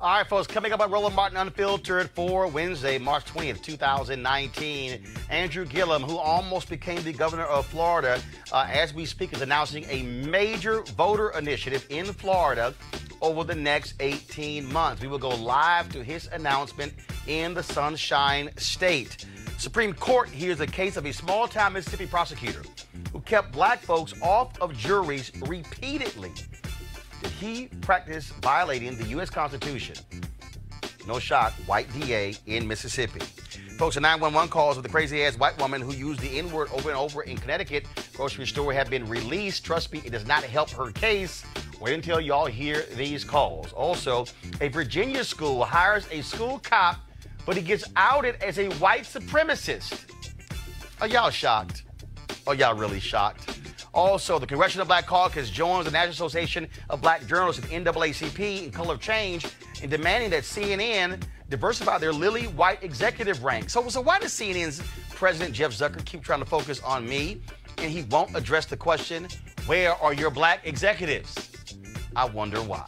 All right, folks, coming up on Roland Martin Unfiltered for Wednesday, March 20th, 2019. Andrew Gillum, who almost became the governor of Florida, as we speak, is announcing a major voter initiative in Florida over the next 18 months. We will go live to his announcement in the Sunshine State. Supreme Court hears a case of a small-town Mississippi prosecutor who kept black folks off of juries repeatedly. Did he practice violating the U.S. Constitution? No shock, white DA in Mississippi. Folks, a 911 calls with a crazy-ass white woman who used the N-word over and over in Connecticut grocery store have been released. Trust me, it does not help her case. Wait until y'all hear these calls. Also, a Virginia school hires a school cop, but he gets outed as a white supremacist. Are y'all shocked? Are y'all really shocked? Also, the Congressional Black Caucus joins the National Association of Black Journalists and NAACP in Color of Change in demanding that CNN diversify their lily white executive ranks. So why does CNN's president, Jeff Zucker, keep trying to focus on me and he won't address the question, where are your black executives? I wonder why.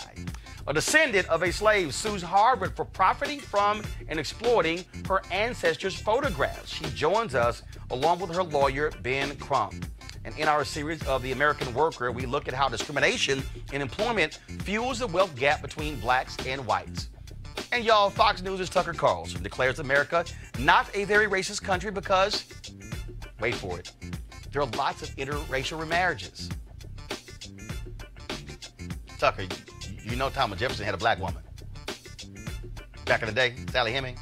A descendant of a slave sues Harvard for profiting from and exploiting her ancestors' photographs. She joins us along with her lawyer, Ben Crump. And in our series of The American Worker, we look at how discrimination in employment fuels the wealth gap between blacks and whites. And y'all, Fox News' Tucker Carlson declares America not a very racist country because, wait for it, there are lots of interracial remarriages. Tucker, you know Thomas Jefferson had a black woman. Back in the day, Sally Heming.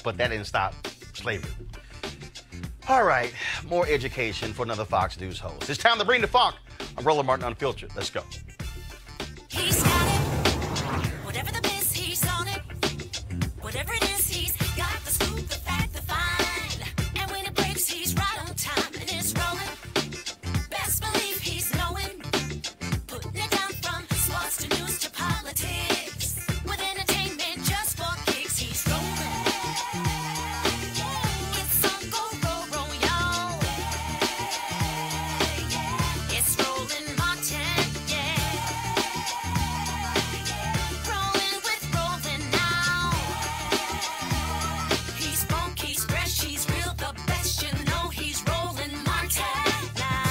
But that didn't stop slavery. All right, more education for another Fox News host. It's time to bring the funk. I'm Roland Martin Unfiltered. Let's go. He's got it. Whatever the biz, he's on it. Whatever it is, he's got the scoop, the fact, the find. And when it breaks, he's right on time and it's rolling. Best believe he's knowing. Putting it down from sports to news to politics. With entertainment just for kicks, he's rolling. It's on go, roll, y'all. It's Roland Martin, yeah. Rolling with Roland now. He's funky, he's fresh, he's real, the best, you know he's Roland Martin now.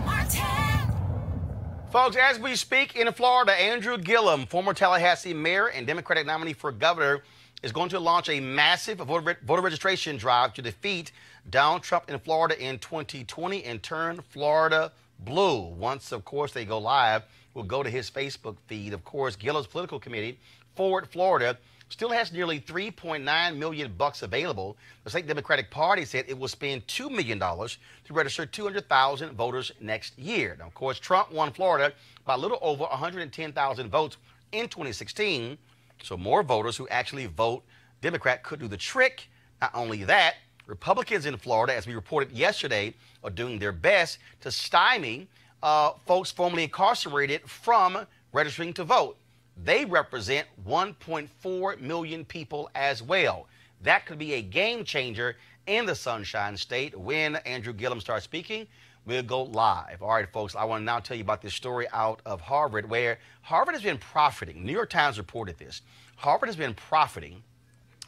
Martin. Folks, as we speak in Florida, Andrew Gillum, former Tallahassee mayor and Democratic nominee for governor, is going to launch a massive voter registration drive to defeat Donald Trump in Florida in 2020 and turn Florida blue. Once, of course, they go live, we'll go to his Facebook feed. Of course, Gillum's political committee, Forward Florida, still has nearly $3.9 million available. The state Democratic Party said it will spend $2 million to register 200,000 voters next year. Now, of course, Trump won Florida by a little over 110,000 votes in 2016. So more voters who actually vote Democrat could do the trick. Not only that, Republicans in Florida, as we reported yesterday, are doing their best to stymie folks formerly incarcerated from registering to vote. They represent 1.4 million people as well. That could be a game changer in the Sunshine State. When Andrew Gillum starts speaking, we'll go live. All right, folks, I want to now tell you about this story out of Harvard, where Harvard has been profiting. New York Times reported this. Harvard has been profiting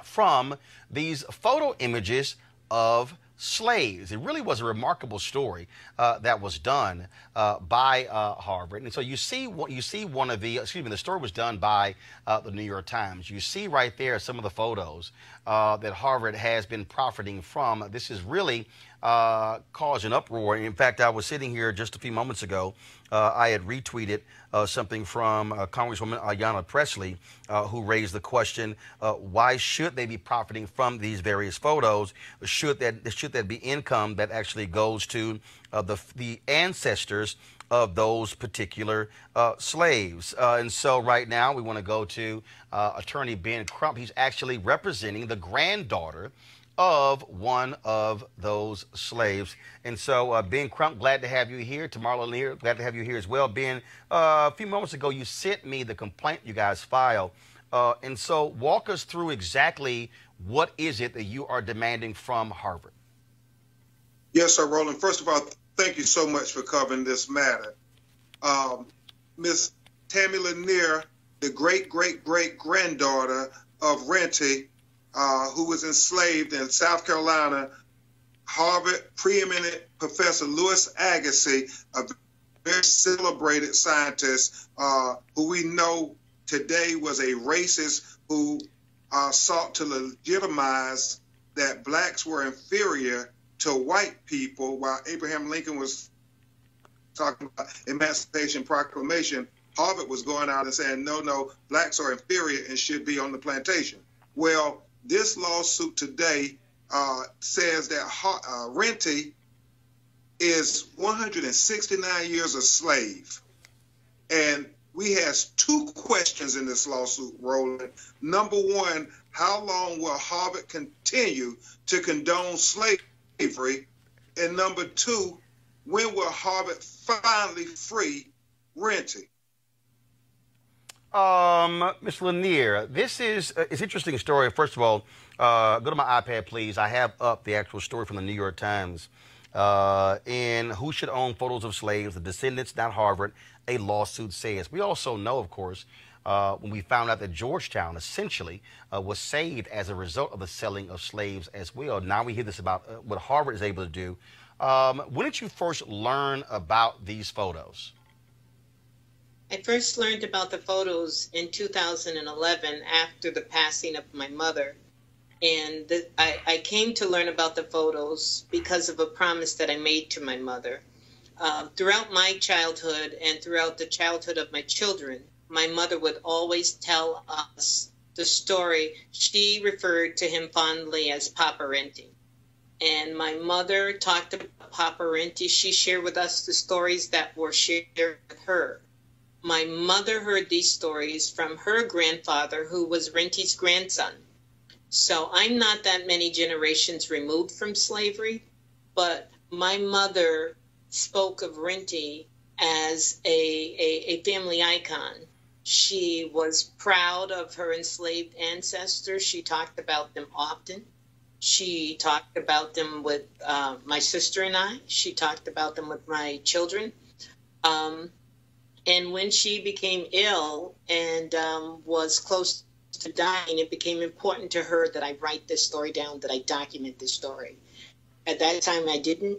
from these photo images of slaves. It really was a remarkable story that was done by Harvard. And so you see one of the, the story was done by the New York Times. You see right there some of the photos that Harvard has been profiting from. This is really caused an uproar. In fact, I was sitting here just a few moments ago. I had retweeted something from Congresswoman Ayanna Pressley, who raised the question, why should they be profiting from these various photos? Should that be income that actually goes to the ancestors of those particular slaves? And so right now we want to go to Attorney Ben Crump. He's actually representing the granddaughter of one of those slaves. And so, Ben Crump, glad to have you here. Tamara Lanier, glad to have you here as well. Ben, a few moments ago, you sent me the complaint you guys filed. And so walk us through exactly what is it that you are demanding from Harvard? Yes, sir, Roland. First of all, thank you so much for covering this matter. Miss Tammy Lanier, the great-great-great-granddaughter of Renty, who was enslaved in South Carolina, Harvard preeminent Professor Louis Agassiz, a very celebrated scientist who we know today was a racist who sought to legitimize that blacks were inferior to white people while Abraham Lincoln was talking about Emancipation Proclamation. Harvard was going out and saying, no, blacks are inferior and should be on the plantation. Well, this lawsuit today says that Renty is 169 years a slave. And we has two questions in this lawsuit, Roland. Number one, how long will Harvard continue to condone slavery? And number two, when will Harvard finally free Renty? Ms. Lanier, this is it's an interesting story. First of all, go to my iPad, please. I have up the actual story from the New York Times. In Who Should Own Photos of Slaves, The Descendants, Not Harvard, a lawsuit says. We also know, of course, when we found out that Georgetown essentially was saved as a result of the selling of slaves as well. Now we hear this about what Harvard is able to do. When did you first learn about these photos? I first learned about the photos in 2011 after the passing of my mother. And I came to learn about the photos because of a promise that I made to my mother. Throughout my childhood and throughout the childhood of my children, my mother would always tell us the story. She referred to him fondly as Papa Renty. And my mother talked about Papa Renty. She shared with us the stories that were shared with her. My mother heard these stories from her grandfather, who was Renty's grandson. So I'm not that many generations removed from slavery, but my mother spoke of Renty as a family icon. She was proud of her enslaved ancestors. She talked about them often. She talked about them with my sister and I. She talked about them with my children. And when she became ill and was close to dying, it became important to her that I write this story down, that I document this story. At that time,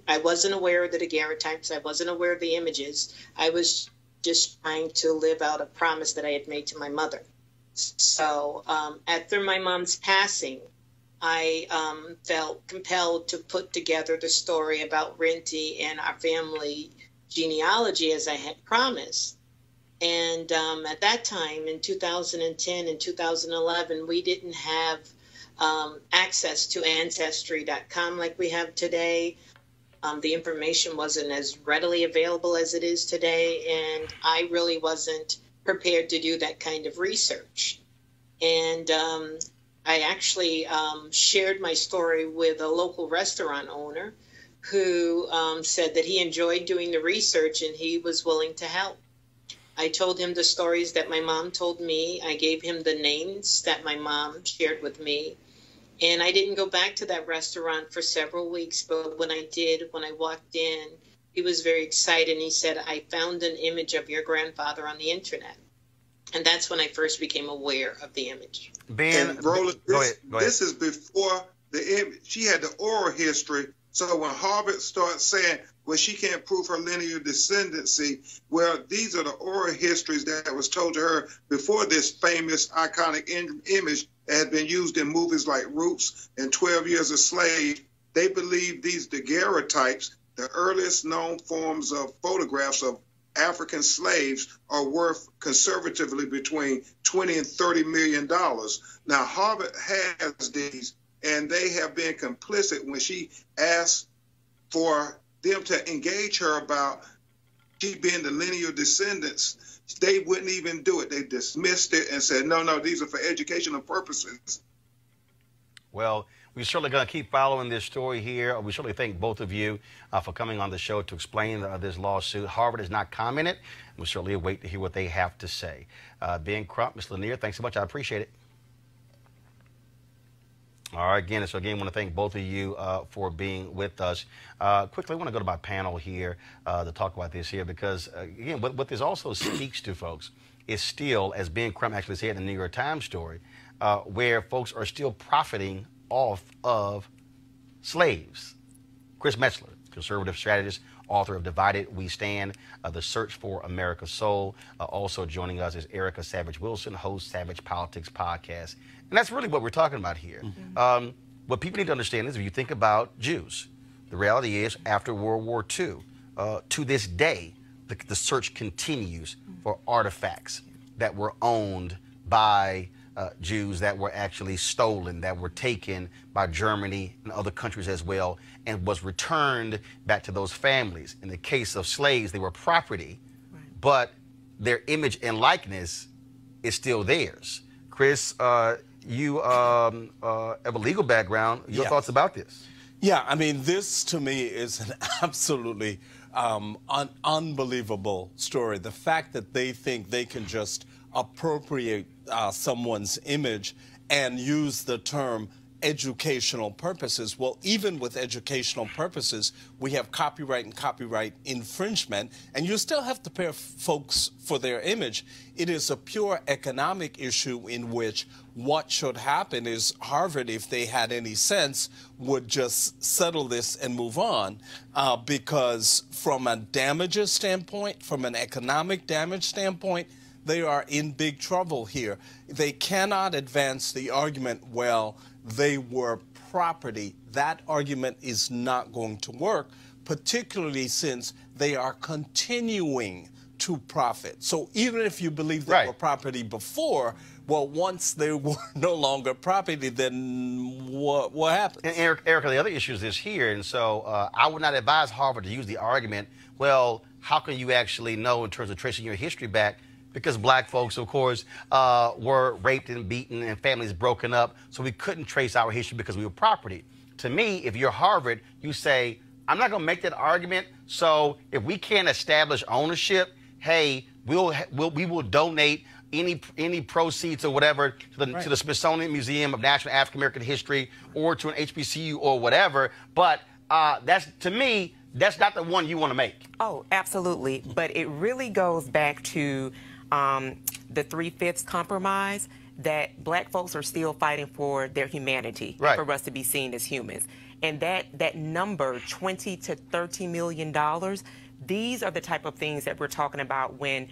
I wasn't aware of the daguerreotypes. I wasn't aware of the images. I was just trying to live out a promise that I had made to my mother. So after my mom's passing, I felt compelled to put together the story about Renty and our family genealogy as I had promised. And at that time, in 2010 and 2011, we didn't have access to Ancestry.com like we have today. The information wasn't as readily available as it is today, and I really wasn't prepared to do that kind of research. And I actually shared my story with a local restaurant owner who said that he enjoyed doing the research and he was willing to help. I told him the stories that my mom told me. I gave him the names that my mom shared with me. And I didn't go back to that restaurant for several weeks, but when I did, when I walked in, he was very excited. And he said, I found an image of your grandfather on the internet. And that's when I first became aware of the image. Ben, and Roland, go ahead. This is before the image. She had the oral history. So when Harvard starts saying, well, she can't prove her linear descendancy, well, these are the oral histories that was told to her before this famous iconic image that had been used in movies like Roots and 12 Years a Slave. They believe these daguerreotypes, the earliest known forms of photographs of African slaves, are worth conservatively between $20 and $30 million. Now, Harvard has these, and they have been complicit when she asked for them to engage her about she being the lineal descendants. They wouldn't even do it. They dismissed it and said, no, these are for educational purposes. Well, we're certainly going to keep following this story here. We certainly thank both of you for coming on the show to explain this lawsuit. Harvard has not commented. We certainly await to hear what they have to say. Ben Crump, Ms. Lanier, thanks so much. I appreciate it. All right, again, so again, I want to thank both of you for being with us. Quickly, I want to go to my panel here to talk about this here because, again, what this also speaks to, folks, is still, as Ben Crump actually said in the New York Times story, where folks are still profiting off of slaves. Chris Metzler, conservative strategist, author of Divided We Stand, The Search for America's Soul. Also joining us is Erica Savage Wilson, host Savage Politics Podcast. And that's really what we're talking about here. Mm-hmm. What people need to understand is if you think about Jews, the reality is after World War II, to this day, the search continues for artifacts that were owned by Jews, that were actually stolen, that were taken by Germany and other countries as well, and was returned back to those families. In the case of slaves, they were property, but their image and likeness is still theirs. Chris, you have a legal background. Your thoughts about this? Yeah, I mean, this to me is an absolutely unbelievable story. The fact that they think they can just appropriate someone's image and use the term educational purposes. Well, even with educational purposes, we have copyright and copyright infringement, and you still have to pay folks for their image. It is a pure economic issue in which what should happen is Harvard, if they had any sense, would just settle this and move on, because from a damages standpoint, from an economic damage standpoint, they are in big trouble here. They cannot advance the argument, well, they were property. That argument is not going to work, particularly since they are continuing to profit. So even if you believe they were property before, well, once they were no longer property, then what happened? And Erica, the other issue is this here, and so I would not advise Harvard to use the argument, well, how can you actually know in terms of tracing your history back? Because black folks, of course, were raped and beaten and families broken up, so we couldn't trace our history because we were property. To me, if you're Harvard, you say, I'm not going to make that argument, so if we can't establish ownership, hey, we will donate any proceeds or whatever to the Smithsonian Museum of National African American History or to an HBCU or whatever, but that's, to me, that's not the one you want to make. Oh, absolutely, but it really goes back to the 3/5 compromise, that black folks are still fighting for their humanity, for us to be seen as humans. And that number, $20 to $30 million, these are the type of things that we're talking about when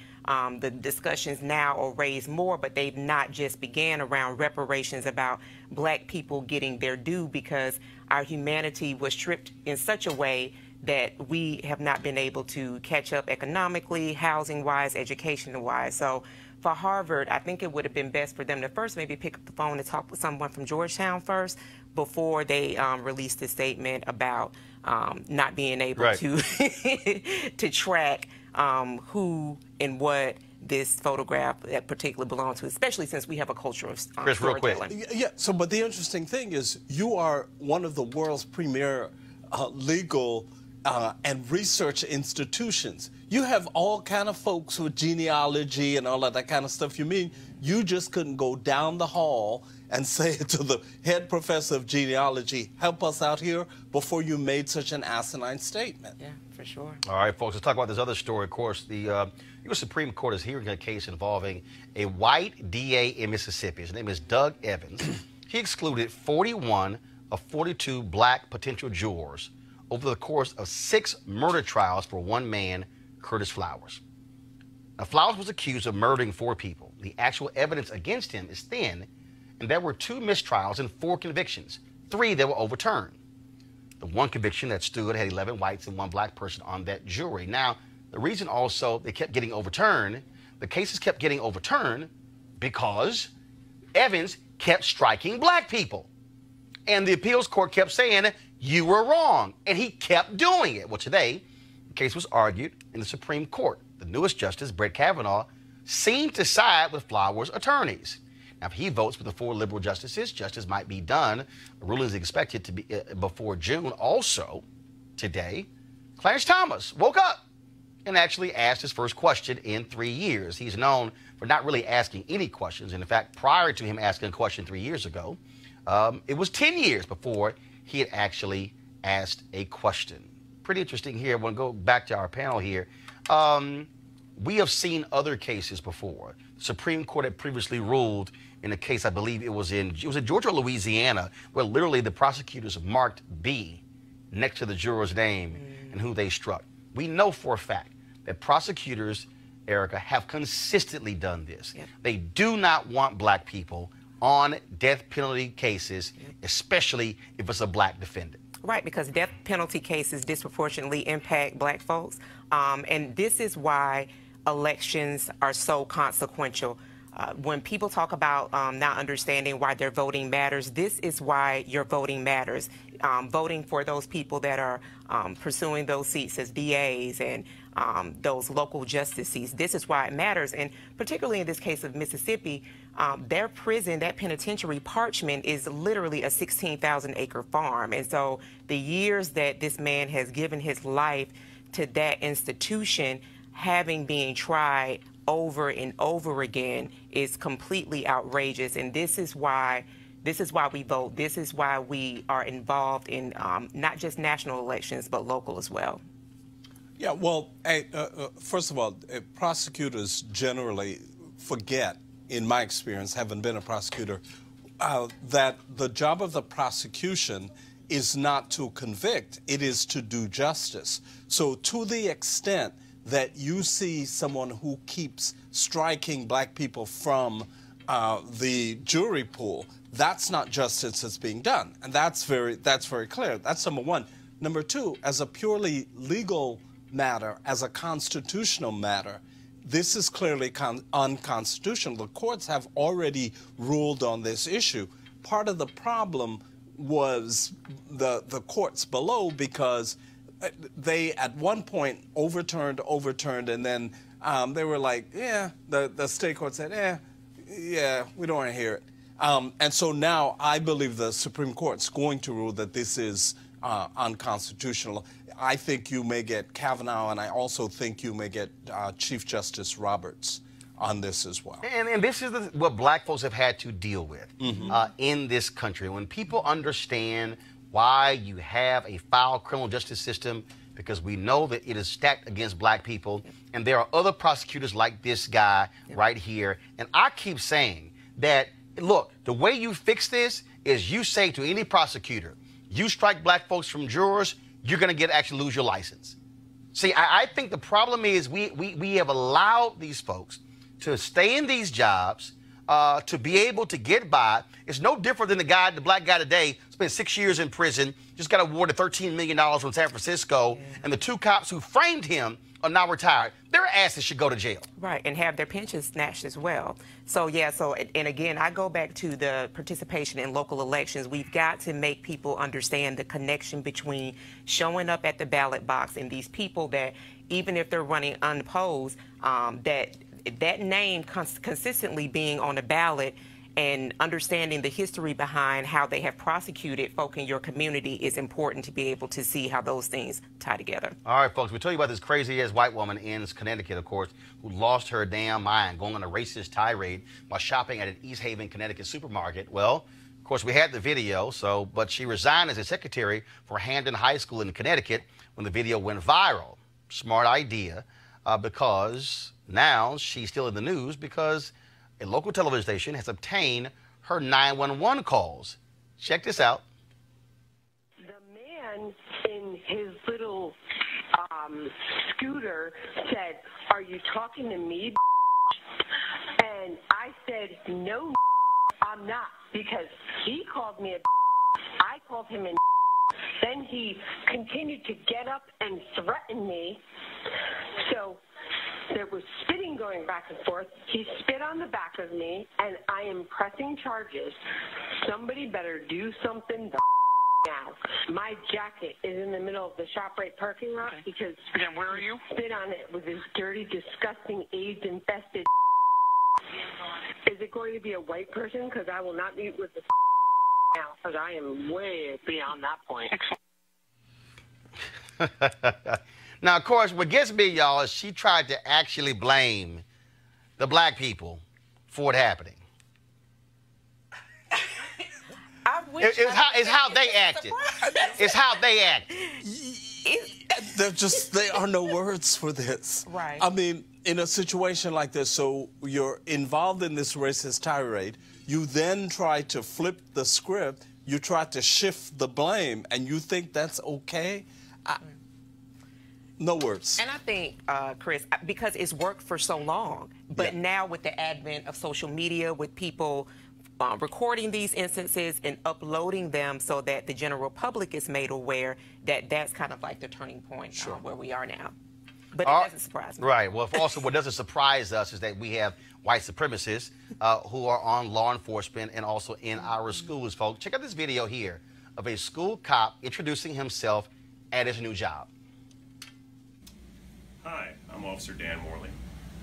the discussions now are raised more, but they've not just began around reparations, about black people getting their due because our humanity was stripped in such a way that we have not been able to catch up economically, housing-wise, education-wise. So for Harvard, I think it would have been best for them to first maybe pick up the phone and talk with someone from Georgetown first before they released a statement about not being able to to track who and what this photograph particularly belongs to, especially since we have a culture of Chris, real quick. Yeah, so but the interesting thing is you are one of the world's premier legal and research institutions. You have all kind of folks with genealogy and all of that kind of stuff. You mean you just couldn't go down the hall and say to the head professor of genealogy, help us out here, before you made such an asinine statement? Yeah, for sure. All right, folks, let's talk about this other story. Of course, the U.S. Supreme Court is hearing a case involving a white DA in Mississippi. His name is Doug Evans. He excluded 41 of 42 black potential jurors over the course of 6 murder trials for one man, Curtis Flowers. Now, Flowers was accused of murdering 4 people. The actual evidence against him is thin, and there were 2 mistrials and 4 convictions, 3 that were overturned. The one conviction that stood had 11 whites and 1 black person on that jury. Now, the reason also they kept getting overturned, the cases kept getting overturned because Evans kept striking black people. And the appeals court kept saying, you were wrong. And he kept doing it. Well, today, the case was argued in the Supreme Court. The newest justice, Brett Kavanaugh, seemed to side with Flowers' attorneys. Now, if he votes with the 4 liberal justices, justice might be done. The ruling is expected to be before June. Also, today, Clarence Thomas woke up and actually asked his first question in 3 years. He's known for not really asking any questions. And in fact, prior to him asking a question 3 years ago, It was 10 years before he had actually asked a question. Pretty interesting here. I want to go back to our panel here. We have seen other cases before. The Supreme Court had previously ruled in a case, I believe it was in Georgia or Louisiana, where literally the prosecutors marked B next to the juror's name and who they struck. We know for a fact that prosecutors, Erica, have consistently done this. Yep. They do not want black people on death penalty cases, especially if it's a black defendant. Right, because death penalty cases disproportionately impact black folks. And this is why elections are so consequential. When people talk about not understanding why their voting matters, this is why your voting matters. Voting for those people that are pursuing those seats as DAs and those local justice seats, this is why it matters. And particularly in this case of Mississippi, their prison, that penitentiary, Parchment, is literally a 16,000-acre farm. And so the years that this man has given his life to that institution, having been tried over and over again, is completely outrageous. And this is why we vote. This is why we are involved in not just national elections, but local as well. Yeah, well, first of all, prosecutors generally forget, in my experience, having been a prosecutor, that the job of the prosecution is not to convict, it is to do justice. So to the extent that you see someone who keeps striking black people from the jury pool, that's not justice that's being done. And that's very clear. That's number one. Number two, as a purely legal matter, as a constitutional matter, this is clearly unconstitutional. The courts have already ruled on this issue. Part of the problem was the courts below, because they at one point overturned, and then they were like, yeah, the state court said, yeah, we don't want to hear it. And so now I believe the Supreme Court's going to rule that this is unconstitutional. I think you may get Kavanaugh, and I also think you may get Chief Justice Roberts on this as well. And this is what black folks have had to deal with in this country. When people understand why you have a foul criminal justice system, because we know that it is stacked against black people, and there are other prosecutors like this guy right here. And I keep saying that, look, the way you fix this is you say to any prosecutor, you strike black folks from jurors, you're going to actually lose your license. See, I think the problem is we have allowed these folks to stay in these jobs, to be able to get by. It's no different than the black guy today, spent 6 years in prison, just got awarded $13 million from San Francisco, and the two cops who framed him are now retired. Their asses should go to jail. Right, and have their pensions snatched as well. So, and again, I go back to the participation in local elections. We've got to make people understand the connection between showing up at the ballot box and these people that, even if they're running unopposed, that name consistently being on the ballot, and understanding the history behind how they have prosecuted folk in your community is important to be able to see how those things tie together. All right, folks, we'll tell you about this crazy-ass white woman in Connecticut, of course, who lost her damn mind going on a racist tirade while shopping at an East Haven, Connecticut supermarket. Well, of course, we had the video, but she resigned as a secretary for Hamden High School in Connecticut when the video went viral. Smart idea, because now she's still in the news because a local television station has obtained her 911 calls. Check this out. The man in his little scooter said, "Are you talking to me?" And I said, "No, I'm not," because he called me a I called him a Then he continued to get up and threaten me. So there was spitting going back and forth. He spit on the back of me, and I am pressing charges. Somebody better do something now. My jacket is in the middle of the ShopRite parking lot because and where are you? Spit on it with this dirty, disgusting, AIDS-infested. Is it going to be a white person? Because I will not meet with the now, because I am way beyond that point. Now, of course, what gets me, y'all, is she tried to actually blame the black people for it happening. I It's how they acted. It's how they acted. There are no words for this. Right. I mean, in a situation like this, so you're involved in this racist tirade, you then try to flip the script, you try to shift the blame, and you think that's okay? No words. And I think, Chris, because it's worked for so long, but now with the advent of social media, with people recording these instances and uploading them so that the general public is made aware, that's kind of like the turning point where we are now. But it doesn't surprise me. Right. Well, also what doesn't surprise us is that we have white supremacists who are on law enforcement and also in our schools, folks. Check out this video here of a school cop introducing himself at his new job. Hi, I'm Officer Dan Morley.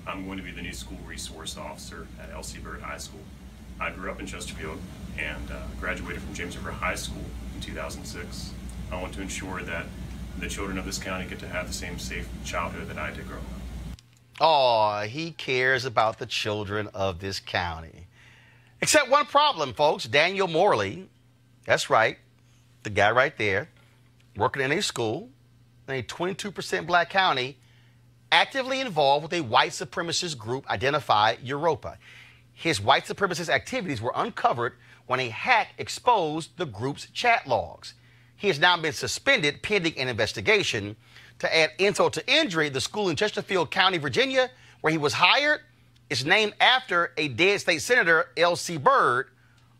I'm going to be the new school resource officer at L.C. Byrd High School. I grew up in Chesterfield and graduated from James River High School in 2006. I want to ensure that the children of this county get to have the same safe childhood that I did growing up. Oh, he cares about the children of this county. Except one problem, folks. Daniel Morley, that's right, the guy right there, working in a school in a 22% black county, actively involved with a white supremacist group identified Europa. His white supremacist activities were uncovered when a hack exposed the group's chat logs. He has now been suspended pending an investigation. To add insult to injury, the school in Chesterfield County, Virginia, where he was hired, is named after a dead state senator, L.C. Byrd,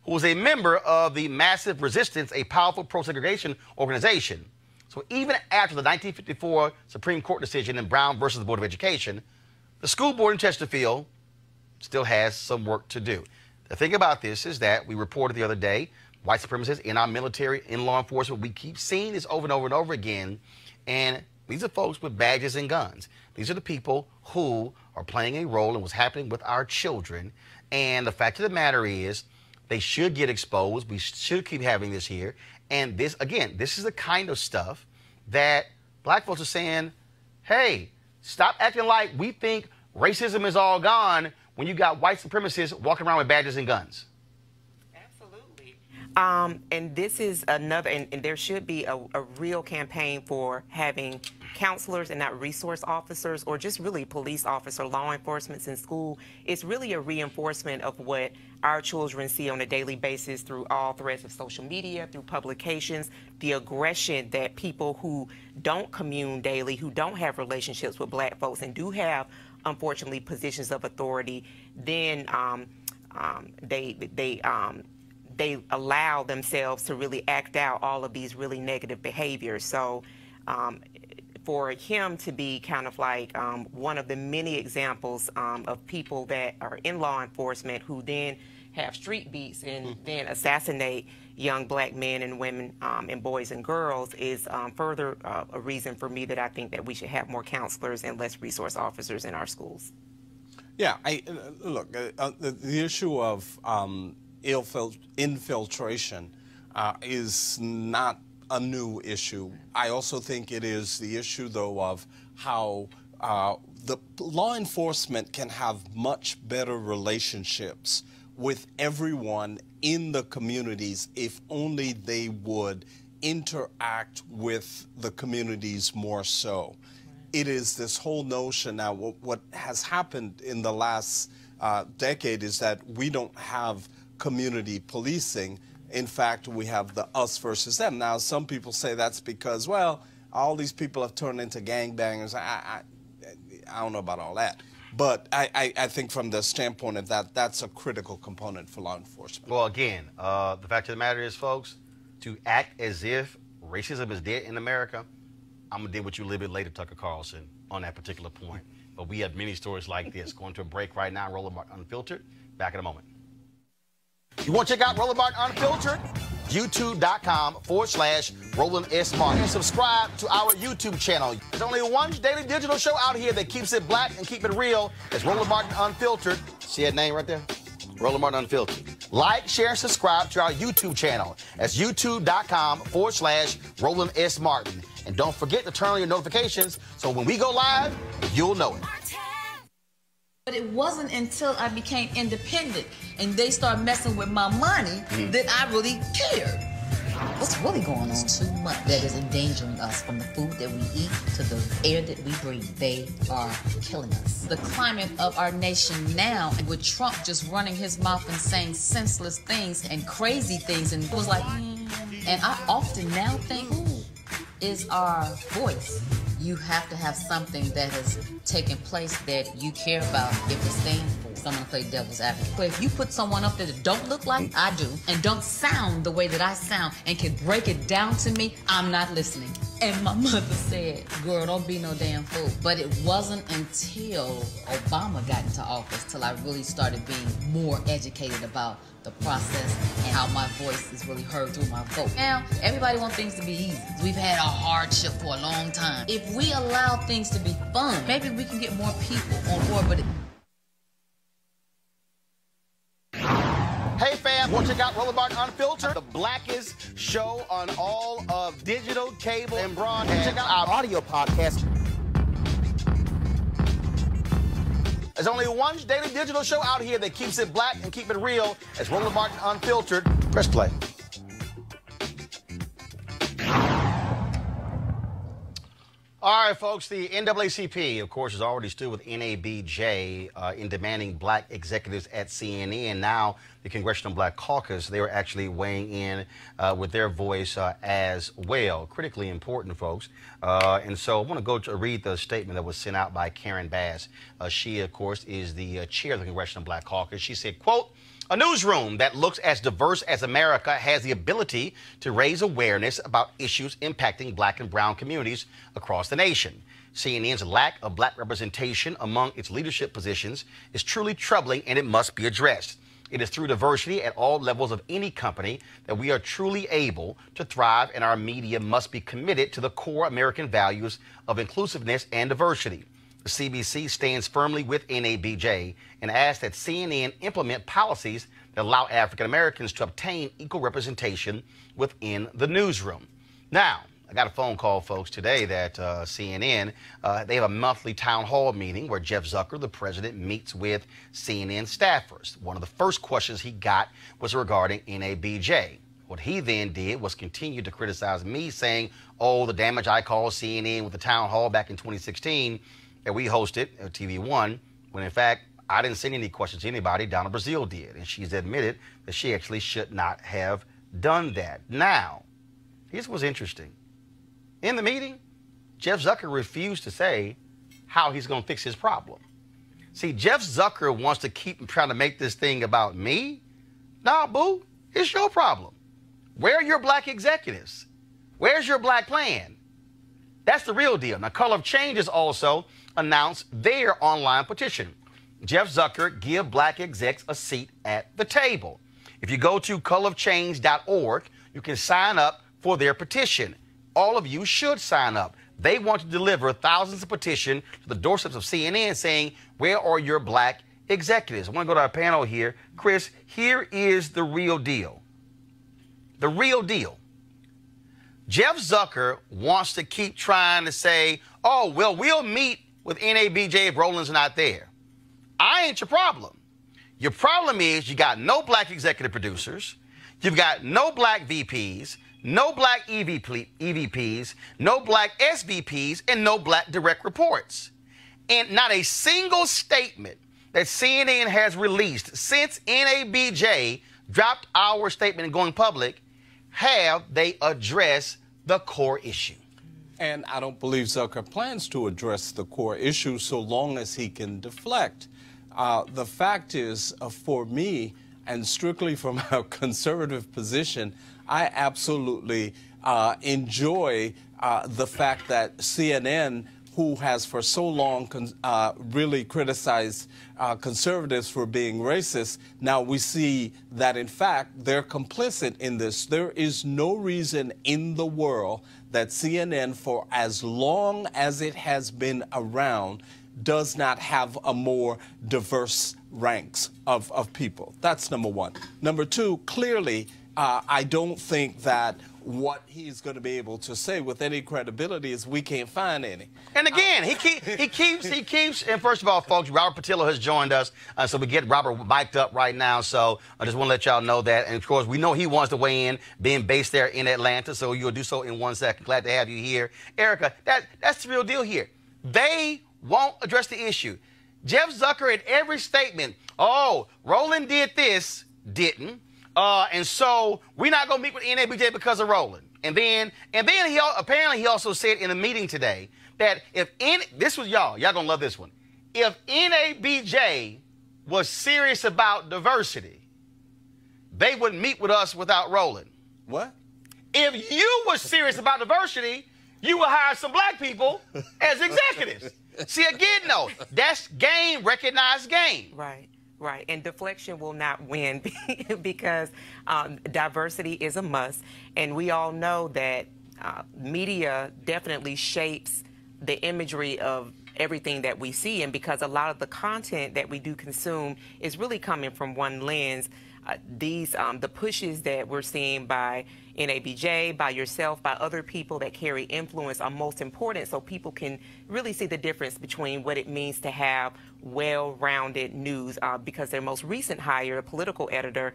who was a member of the Massive Resistance, a powerful pro-segregation organization. So even after the 1954 Supreme Court decision in Brown versus the Board of Education, the school board in Chesterfield still has some work to do. The thing about this is that we reported the other day, white supremacists in our military, in law enforcement, we keep seeing this over and over and over again. And these are folks with badges and guns. These are the people who are playing a role in what's happening with our children. And the fact of the matter is, they should get exposed. We should keep having this here. And this, again, this is the kind of stuff that black folks are saying, hey, stop acting like we think racism is all gone when you got white supremacists walking around with badges and guns. Absolutely. And this is another, and there should be a real campaign for having counselors and not resource officers, or just really police officer, law enforcement in school. It's really a reinforcement of what our children see on a daily basis through all threads of social media, through publications, the aggression that people who don't commune daily, who don't have relationships with black folks and do have, unfortunately, positions of authority, then they allow themselves to really act out all of these really negative behaviors. So for him to be kind of like one of the many examples of people that are in law enforcement who then have street beats and then assassinate young black men and women and boys and girls is further a reason for me that I think that we should have more counselors and less resource officers in our schools. Yeah, look, the issue of infiltration is not a new issue. I also think it is the issue, though, of how the law enforcement can have much better relationships with everyone in the communities if only they would interact with the communities more so. It is this whole notion now, what has happened in the last decade is that we don't have community policing. In fact, we have the us versus them. Now, some people say that's because, well, all these people have turned into gangbangers. I don't know about all that. But I think from the standpoint of that, that's a critical component for law enforcement. Well, again, the fact of the matter is, folks, to act as if racism is dead in America, I'm going to deal with you a little bit later, Tucker Carlson, on that particular point. But we have many stories like this. Going to a break right now, Roland Martin Unfiltered. Back in a moment. You want to check out Roland Martin Unfiltered? YouTube.com/Roland S. Martin. And subscribe to our YouTube channel. There's only one daily digital show out here that keeps it black and keep it real. It's Roland Martin Unfiltered. See that name right there? Roland Martin Unfiltered. Like, share, and subscribe to our YouTube channel. That's YouTube.com/Roland S. Martin. And don't forget to turn on your notifications so when we go live, you'll know it. But it wasn't until I became independent and they started messing with my money that I really cared. What's really going on? Too much that is endangering us, from the food that we eat to the air that we breathe. They are killing us. The climate of our nation now, with Trump just running his mouth and saying senseless things and crazy things, and it was like, and I often now think, who is our voice? You have to have something that has taken place that you care about if it stands for. Someone play devil's advocate. But if you put someone up there that don't look like I do and don't sound the way that I sound and can break it down to me, I'm not listening. And my mother said, girl, don't be no damn fool. But it wasn't until Obama got into office till I really started being more educated about the process and how my voice is really heard through my vote. Now, everybody wants things to be easy. We've had a hardship for a long time. If we allow things to be fun, maybe we can get more people on board. But hey fam, want to check out Rollerbart Unfiltered, the blackest show on all of digital, cable, and broadcast. Check out our audio podcast. There's only one daily digital show out here that keeps it black and keep it real. It's Rollerbart Unfiltered. Press play. All right, folks, the NAACP, of course, has already stood with NABJ in demanding black executives at CNN. Now, the Congressional Black Caucus, they were actually weighing in with their voice as well. Critically important, folks. And so I want to go to read the statement that was sent out by Karen Bass. She, of course, is the chair of the Congressional Black Caucus. She said, quote, "A newsroom that looks as diverse as America has the ability to raise awareness about issues impacting black and brown communities across the nation. CNN's lack of black representation among its leadership positions is truly troubling, and it must be addressed. It is through diversity at all levels of any company that we are truly able to thrive, and our media must be committed to the core American values of inclusiveness and diversity. The CBC stands firmly with NABJ and asks that CNN implement policies that allow African Americans to obtain equal representation within the newsroom." Now, I got a phone call, folks, today that CNN, they have a monthly town hall meeting where Jeff Zucker, the president, meets with CNN staffers. One of the first questions he got was regarding NABJ. What he then did was continue to criticize me, saying, oh, the damage I caused CNN with the town hall back in 2016 that we hosted at TV1, when in fact, I didn't send any questions to anybody. Donna Brazile did, and she's admitted that she actually should not have done that. Now, here's what's interesting. In the meeting, Jeff Zucker refused to say how he's going to fix his problem. See, Jeff Zucker wants to keep trying to make this thing about me. Nah, boo, it's your problem. Where are your black executives? Where's your black plan? That's the real deal. Now, Color of Change has also announced their online petition. Jeff Zucker, give black execs a seat at the table. If you go to colorofchange.org, you can sign up for their petition. All of you should sign up. They want to deliver thousands of petitions to the doorsteps of CNN saying, where are your black executives? I want to go to our panel here. Chris, here is the real deal. The real deal. Jeff Zucker wants to keep trying to say, oh, well, we'll meet with NABJ if Roland's not there. I ain't your problem. Your problem is you got no black executive producers. You've got no black VPs, no black EVPs, no black SVPs, and no black direct reports. And not a single statement that CNN has released since NABJ dropped our statement and going public have they addressed the core issue. And I don't believe Zucker plans to address the core issue so long as he can deflect. The fact is, for me, and strictly from a conservative position, I absolutely enjoy the fact that CNN, who has for so long really criticized conservatives for being racist, now we see that, in fact, they're complicit in this. There is no reason in the world that CNN, for as long as it has been around, does not have a more diverse ranks of people. That's number one. Number two, clearly, I don't think that what he's going to be able to say with any credibility is we can't find any. And again, he keeps. And first of all, folks, Robert Patillo has joined us, so we get Robert mic'd up right now. So I just want to let y'all know that. And of course, we know he wants to weigh in, being based there in Atlanta. So you'll do so in 1 second. Glad to have you here, Erica. That's the real deal here. They won't address the issue. Jeff Zucker in every statement, oh, Roland did this, didn't. And so we're not going to meet with NABJ because of Roland. And then he apparently he also said in a meeting today that this was y'all going to love this one. If NABJ was serious about diversity, they wouldn't meet with us without Roland. What? If you were serious about diversity, you would hire some black people as executives. See, again, no, that's game, recognized game. Right. Right, and deflection will not win because diversity is a must, and we all know that media definitely shapes the imagery of everything that we see, and because a lot of the content that we do consume is really coming from one lens, the pushes that we're seeing by NABJ, by yourself, by other people that carry influence are most important so people can really see the difference between what it means to have well-rounded news because their most recent hire, a political editor,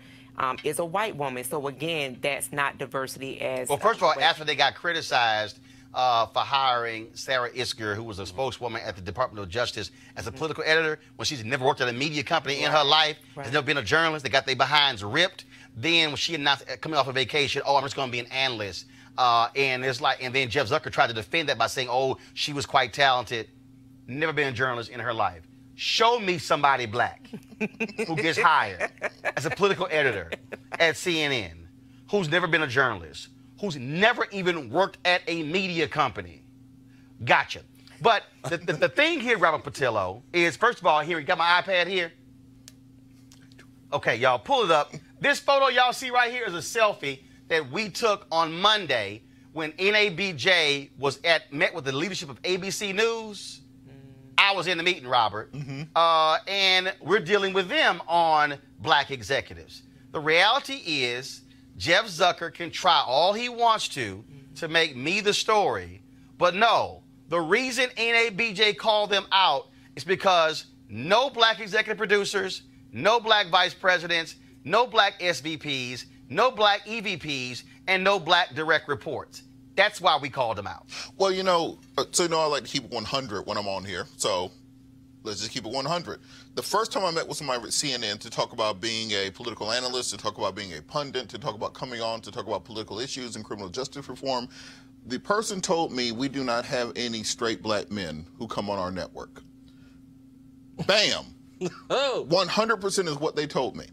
is a white woman. So again, that's not diversity as well. First of all, after they got criticized for hiring Sarah Isker, who was a spokeswoman at the Department of Justice, as a political editor, when she's never worked at a media company in her life, has never been a journalist, they got their behinds ripped. Then when she announced coming off a vacation, oh, I'm just going to be an analyst. And then Jeff Zucker tried to defend that by saying, oh, she was quite talented, never been a journalist in her life. Show me somebody black who gets hired as a political editor at CNN, who's never been a journalist, who's never even worked at a media company. Gotcha. But the thing here, Robert Patillo, is, first of all, here, you got my iPad here? Okay, y'all, pull it up. This photo y'all see right here is a selfie that we took on Monday when NABJ met with the leadership of ABC News. I was in the meeting, Robert, and we're dealing with them on black executives. The reality is Jeff Zucker can try all he wants to make me the story, but no, the reason NABJ called them out is because no black executive producers, no black vice presidents, no black SVPs, no black EVPs, and no black direct reports. That's why we called them out. Well, I like to keep it 100 when I'm on here. So let's just keep it 100. The first time I met with somebody at CNN to talk about being a political analyst, to talk about being a pundit, to talk about coming on to talk about political issues and criminal justice reform, the person told me we do not have any straight black men who come on our network. Bam. 100% is what they told me.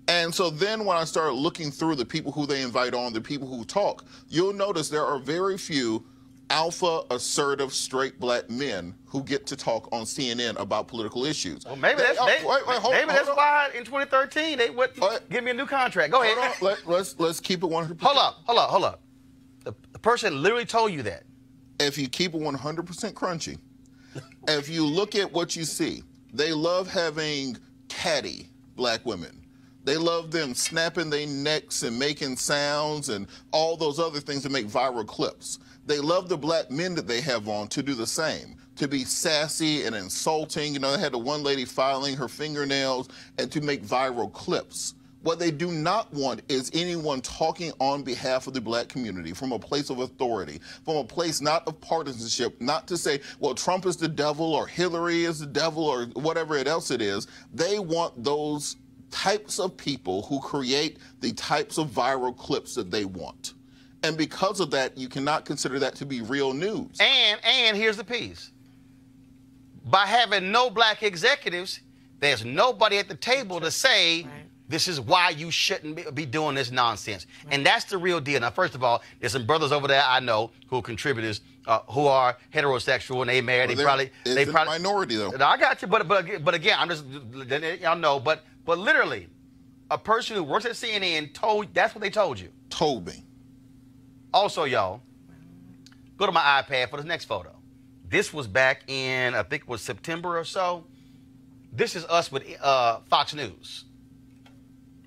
And so then when I started looking through the people who they invite on, the people who talk, you'll notice there are very few alpha, assertive, straight black men who get to talk on CNN about political issues. Well, maybe that's why in 2013 they wouldn't give me a new contract. Go ahead. Let's keep it 100%. Hold up. The person literally told you that. If you keep it 100% crunchy, if you look at what you see, they love having catty black women. They love them snapping their necks and making sounds and all those other things to make viral clips. They love the black men that they have on to do the same, to be sassy and insulting. They had the one lady filing her fingernails and to make viral clips. What they do not want is anyone talking on behalf of the black community from a place of authority, from a place not of partisanship, not to say, well, Trump is the devil or Hillary is the devil or whatever else it is. They want those types of people who create the types of viral clips that they want. And because of that, you cannot consider that to be real news. And here's the piece. By having no black executives, there's nobody at the table to say, this is why you shouldn't be doing this nonsense. And that's the real deal. Now, first of all, there's some brothers over there I know who are contributors who are heterosexual and they married. Well, they probably minority though. I got you, but again, I'm just y'all know. But literally, a person who works at CNN that's what they told you. Told me. Also, y'all, go to my iPad for the next photo. This was back in, I think it was September or so. This is us with Fox News.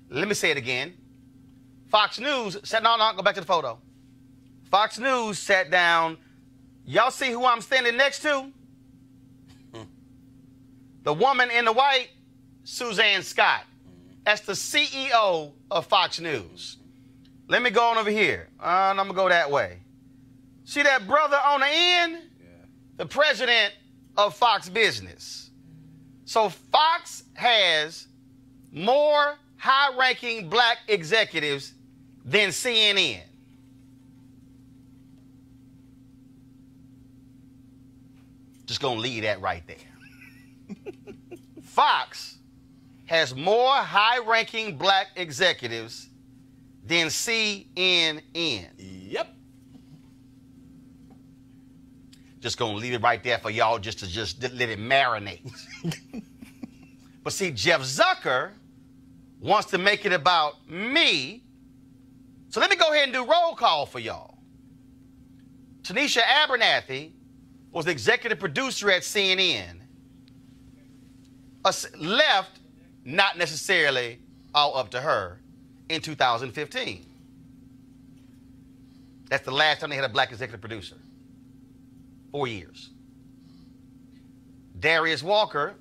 Let me say it again. Fox News said, no, go back to the photo. Fox News sat down. Y'all see who I'm standing next to? The woman in the white, Suzanne Scott. That's the CEO of Fox News. Let me go on over here. I'm going to go that way. See that brother on the end? Yeah. The president of Fox Business. So Fox has more high-ranking black executives than CNN. Just going to leave that right there. Fox has more high-ranking black executives than CNN. Yep. Just going to leave it right there for y'all just to let it marinate. But see, Jeff Zucker wants to make it about me. So let me go ahead and do roll call for y'all. Tanisha Abernathy was the executive producer at CNN. Left, not necessarily all up to her, in 2015. That's the last time they had a black executive producer. 4 years. Darius Walker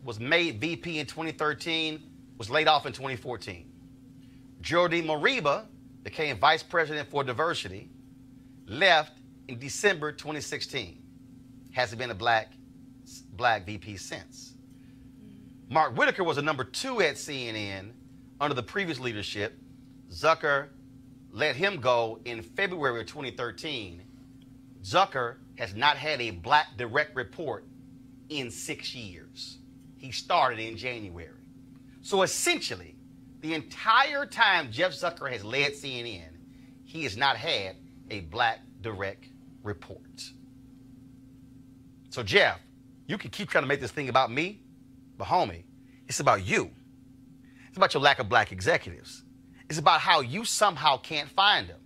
was made VP in 2013, was laid off in 2014. Jody Moriba became vice president for diversity, left in December 2016. Hasn't been a black VP since. Mark Whitaker was a number 2 at CNN under the previous leadership. Zucker let him go in February of 2013. Zucker has not had a black direct report in 6 years. He started in January. So essentially, the entire time Jeff Zucker has led CNN, he has not had a black direct report. So Jeff, you can keep trying to make this thing about me, but homie, it's about you. It's about your lack of black executives. It's about how you somehow can't find them.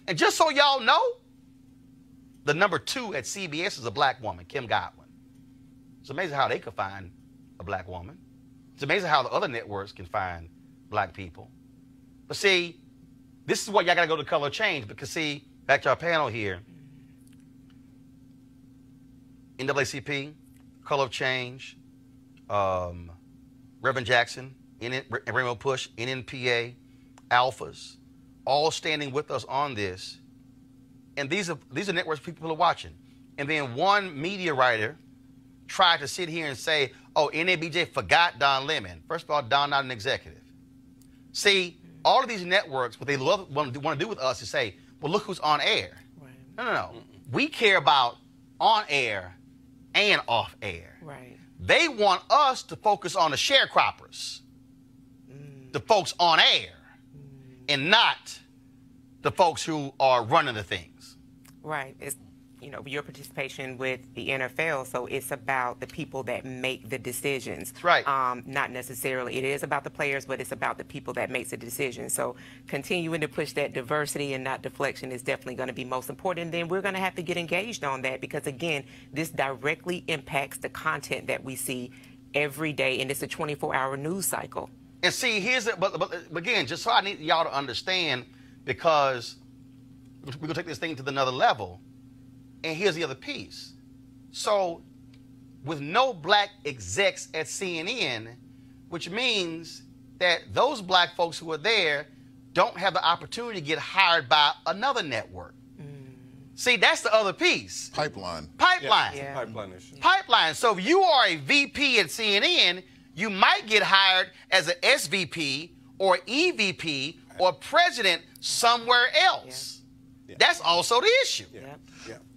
And just so y'all know, the number 2 at CBS is a black woman, Kim Godwin. It's amazing how they could find a black woman. It's amazing how the other networks can find black people. But see, this is why y'all got to go to color change, because see, back to our panel here, NAACP, color of change, Reverend Jackson, Rainbow Push, NNPA, Alphas, all standing with us on this. And these are networks people are watching. And then one media writer tried to sit here and say, oh, NABJ forgot Don Lemon. First of all, Don not an executive. See, all of these networks, what they want to do with us is say, well, look who's on air. Right. No. We care about on air and off air. Right. They want us to focus on the sharecroppers, the folks on air, and not the folks who are running the things. Right. It's, your participation with the NFL, so it's about the people that make the decisions. Right. Not necessarily. It is about the players, but it's about the people that makes the decisions. So continuing to push that diversity and not deflection is definitely going to be most important. And then we're going to have to get engaged on that because, again, this directly impacts the content that we see every day, and it's a 24-hour news cycle. And see, but again, just so I need y'all to understand, because we're going to take this thing to another level. And here's the other piece. So with no black execs at CNN, which means that those black folks who are there don't have the opportunity to get hired by another network. See, that's the other piece. Pipeline. Yeah. Pipeline issue. Pipeline. So if you are a VP at CNN, you might get hired as an SVP or EVP or president somewhere else. Yeah. That's also the issue. Yeah.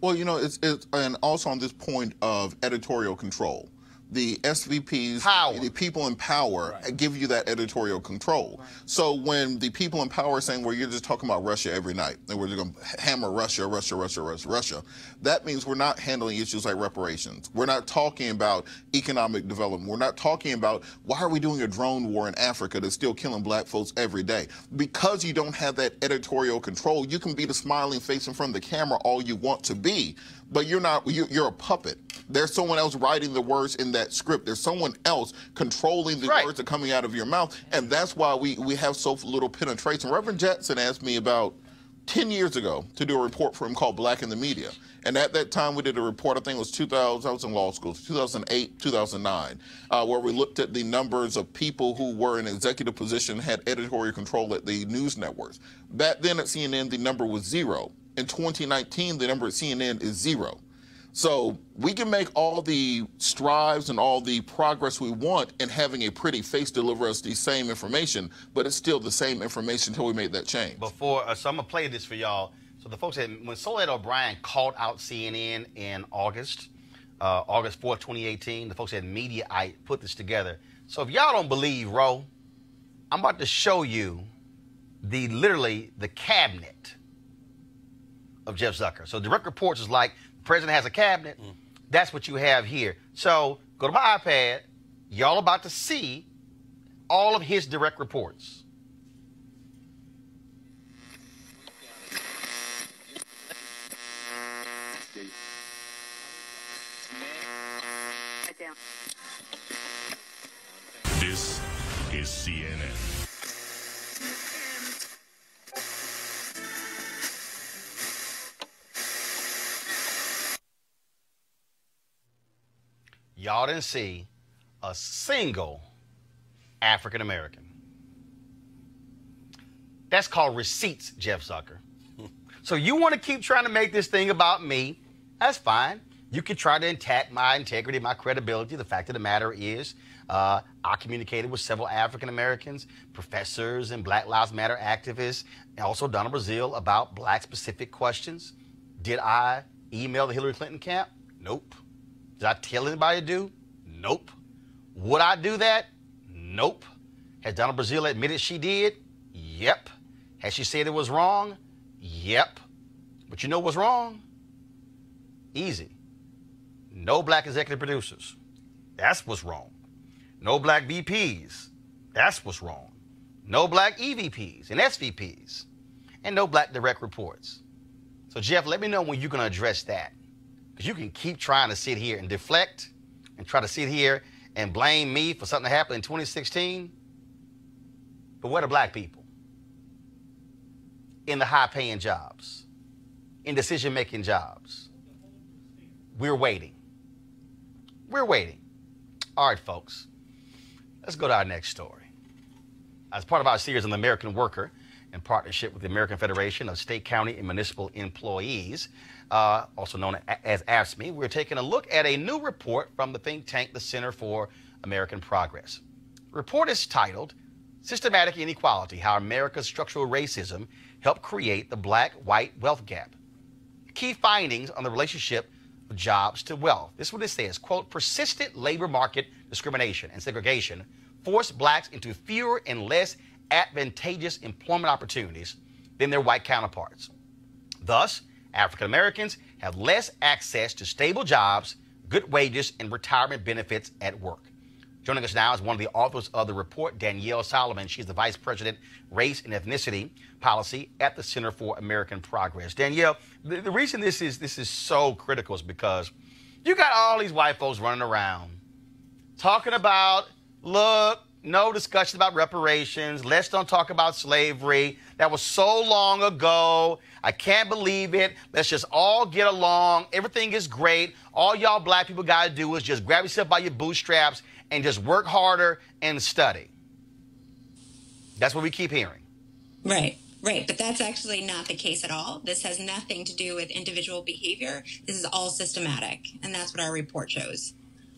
Well, it's and also on this point of editorial control. The SVPs, the people in power, give you that editorial control. Right. So when the people in power are saying, well, you're just talking about Russia every night, and we're just going to hammer Russia, that means we're not handling issues like reparations. We're not talking about economic development. We're not talking about why are we doing a drone war in Africa that's still killing black folks every day. Because you don't have that editorial control, you can be the smiling face in front of the camera all you want to be, but you're not. You're a puppet. There's someone else writing the words in that script. There's someone else controlling the words that are coming out of your mouth, and that's why we have so little penetration. Reverend Jackson asked me about 10 years ago to do a report for him called Black in the Media. And at that time, we did a report, I think it was 2000, I was in law school, 2008, 2009, where we looked at the numbers of people who were in executive position, had editorial control at the news networks. Back then at CNN, the number was 0. In 2019, the number at CNN is 0. So we can make all the strides and all the progress we want in having a pretty face deliver us the same information, but it's still the same information until we make that change. Before, so I'm going to play this for y'all. So the folks said when Soledad O'Brien called out CNN in August 4th, 2018, the folks at Mediaite put this together. So if y'all don't believe Roe, I'm about to show you literally the cabinet of Jeff Zucker. So direct reports is like the president has a cabinet. That's what you have here. So go to my iPad. Y'all about to see all of his direct reports. This is CNN. Y'all didn't see a single African American. That's called receipts, Jeff Zucker. So you want to keep trying to make this thing about me, that's fine. You can try to attack my integrity, my credibility. The fact of the matter is, I communicated with several African Americans, professors and Black Lives Matter activists, and also Donna Brazile about black specific questions. Did I email the Hillary Clinton camp? Nope. Did I tell anybody to do? Nope. Would I do that? Nope. Has Donna Brazile admitted she did? Yep. Has she said it was wrong? Yep. But you know what's wrong? Easy. No black executive producers. That's what's wrong. No black VPs. That's what's wrong. No black EVPs and SVPs. And no black direct reports. So, Jeff, let me know when you're going to address that. Because you can keep trying to sit here and deflect and try to sit here and blame me for something that happened in 2016. But where are black people? In the high-paying jobs. In decision-making jobs. We're waiting. We're waiting. All right, folks. Let's go to our next story. As part of our series on the American worker, in partnership with the American Federation of State, County, and Municipal Employees, also known as AFSCME, we're taking a look at a new report from the think tank, the Center for American Progress. The report is titled, Systematic Inequality, How America's Structural Racism Helped Create the Black-White Wealth Gap. Key findings on the relationship of jobs to wealth. This is what it says, quote, persistent labor market discrimination and segregation forced blacks into fewer and less advantageous employment opportunities than their white counterparts. Thus, African Americans have less access to stable jobs, good wages, and retirement benefits at work. Joining us now is one of the authors of the report, Danielle Solomon. She's the Vice President, Race and Ethnicity Policy at the Center for American Progress. Danielle, the reason this is so critical is because you got all these white folks running around talking about, look, no discussion about reparations. Let's don't talk about slavery. That was so long ago. I can't believe it. Let's just all get along. Everything is great. All y'all black people got to do is just grab yourself by your bootstraps and just work harder and study. That's what we keep hearing. Right. Right, but that's actually not the case at all. This has nothing to do with individual behavior. This is all systematic, and that's what our report shows.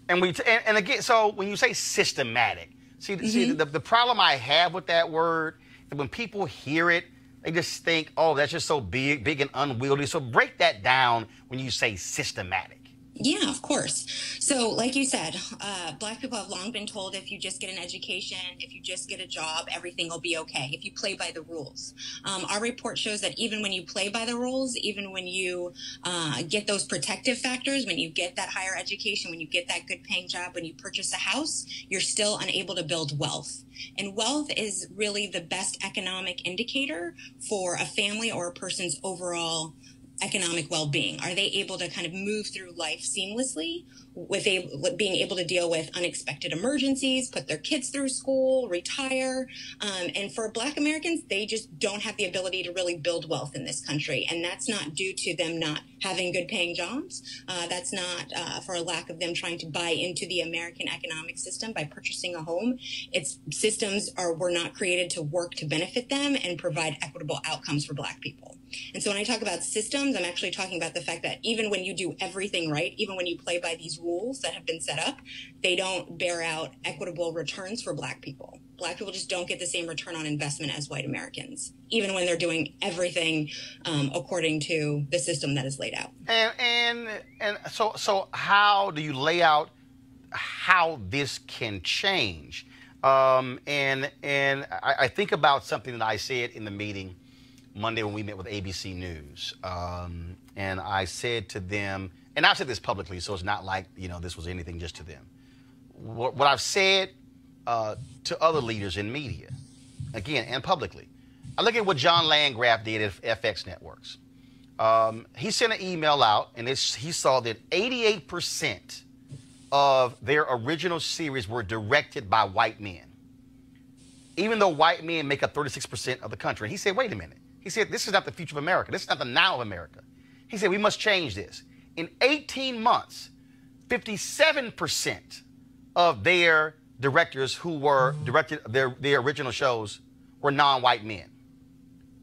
And again, so when you say systematic, see the problem I have with that word is when people hear it, they just think, oh, that's just so big and unwieldy. So break that down when you say systematic. Yeah, of course. So like you said, black people have long been told if you just get an education, if you just get a job, everything will be okay, if you play by the rules. Our report shows that even when you play by the rules, even when you get those protective factors, when you get that higher education, when you get that good paying job, when you purchase a house, you're still unable to build wealth. And wealth is really the best economic indicator for a family or a person's overall economic well-being. Are they able to kind of move through life seamlessly, with being able to deal with unexpected emergencies, put their kids through school, retire. And for Black Americans, they just don't have the ability to really build wealth in this country. And that's not due to them not having good paying jobs. That's not for a lack of them trying to buy into the American economic system by purchasing a home. It's systems were not created to work to benefit them and provide equitable outcomes for Black people. And so when I talk about systems, I'm actually talking about the fact that even when you do everything right, even when you play by these rules that have been set up, they don't bear out equitable returns for Black people. Black people just don't get the same return on investment as white Americans, even when they're doing everything according to the system that is laid out. And so how do you lay out how this can change? And I think about something that I said in the meeting Monday when we met with ABC News. And I said to them, and I've said this publicly, so it's not like, this was anything just to them. What I've said to other leaders in media, again, and publicly. I look at what John Landgraf did at FX Networks. He sent an email out, and he saw that 88% of their original series were directed by white men, even though white men make up 36% of the country. And he said, wait a minute. He said, this is not the future of America. This is not the now of America. He said, we must change this. In 18 months, 57% of their directors who were directed their original shows were non-white men.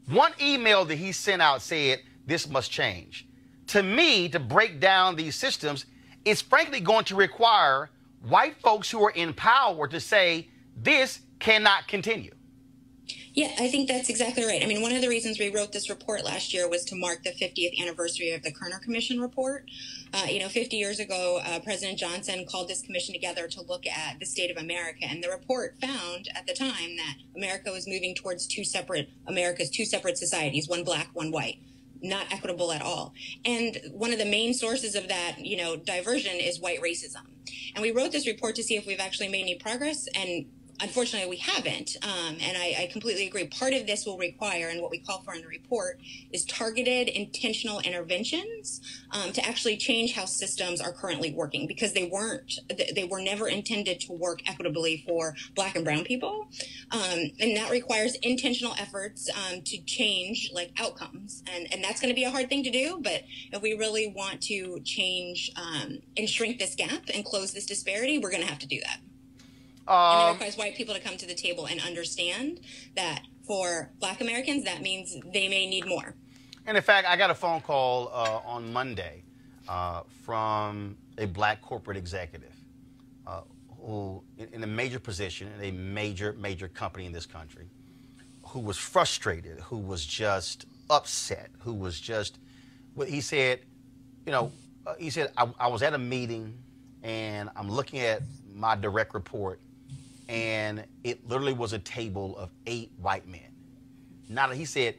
One email that he sent out said, this must change. To me, to break down these systems, it's frankly going to require white folks who are in power to say, this cannot continue. Yeah, I think that's exactly right. I mean, one of the reasons we wrote this report last year was to mark the 50th anniversary of the Kerner Commission report. 50 years ago, President Johnson called this commission together to look at the state of America. And the report found at the time that America was moving towards America's two separate societies, one Black, one white. Not equitable at all. And one of the main sources of that, diversion is white racism. And we wrote this report to see if we've actually made any progress, and unfortunately, we haven't, and I completely agree. Part of this will require, and what we call for in the report, is targeted, intentional interventions to actually change how systems are currently working, because they were never intended to work equitably for Black and brown people, and that requires intentional efforts to change outcomes, and that's going to be a hard thing to do. But if we really want to change and shrink this gap and close this disparity, we're going to have to do that. And it requires white people to come to the table and understand that for Black Americans, that means they may need more. And in fact, I got a phone call on Monday from a Black corporate executive who, in a major position, in a major company in this country, who was frustrated, who was just upset, who was just, he said, I was at a meeting and I'm looking at my direct report, and it literally was a table of 8 white men. He said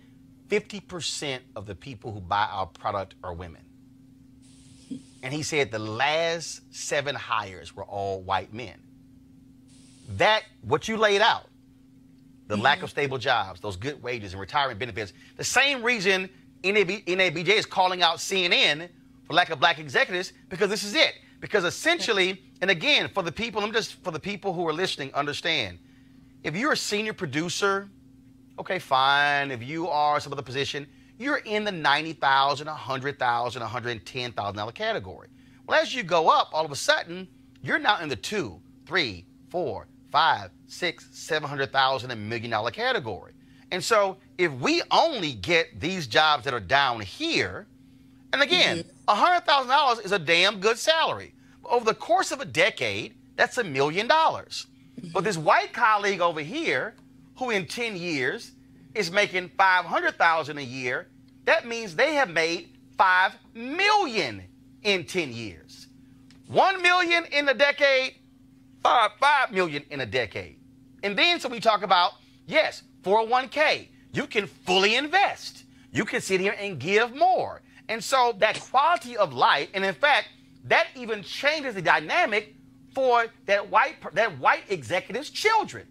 50% of the people who buy our product are women. And he said the last 7 hires were all white men. What you laid out, the lack of stable jobs, those good wages and retirement benefits, the same reason NABJ is calling out CNN for lack of Black executives, because this is it. Because essentially, and again, for the people who are listening, understand, if you're a senior producer, okay, fine. If you are some other position, you're in the $90,000, $100,000, $110,000 category. Well, as you go up, all of a sudden, you're now in the $200,000, $300,000, $400,000, $500,000, $600,000, $700,000, $1 million category. And so if we only get these jobs that are down here, and again, $100,000 is a damn good salary. Over the course of a decade, that's $1 million. But this white colleague over here, who in 10 years is making $500,000 a year, that means they have made $5 million in 10 years. $1 million in a decade, $5 million in a decade. And then so we talk about, yes, 401k, you can fully invest. You can sit here and give more. And so that quality of life, and in fact, that even changes the dynamic for that white executive's children.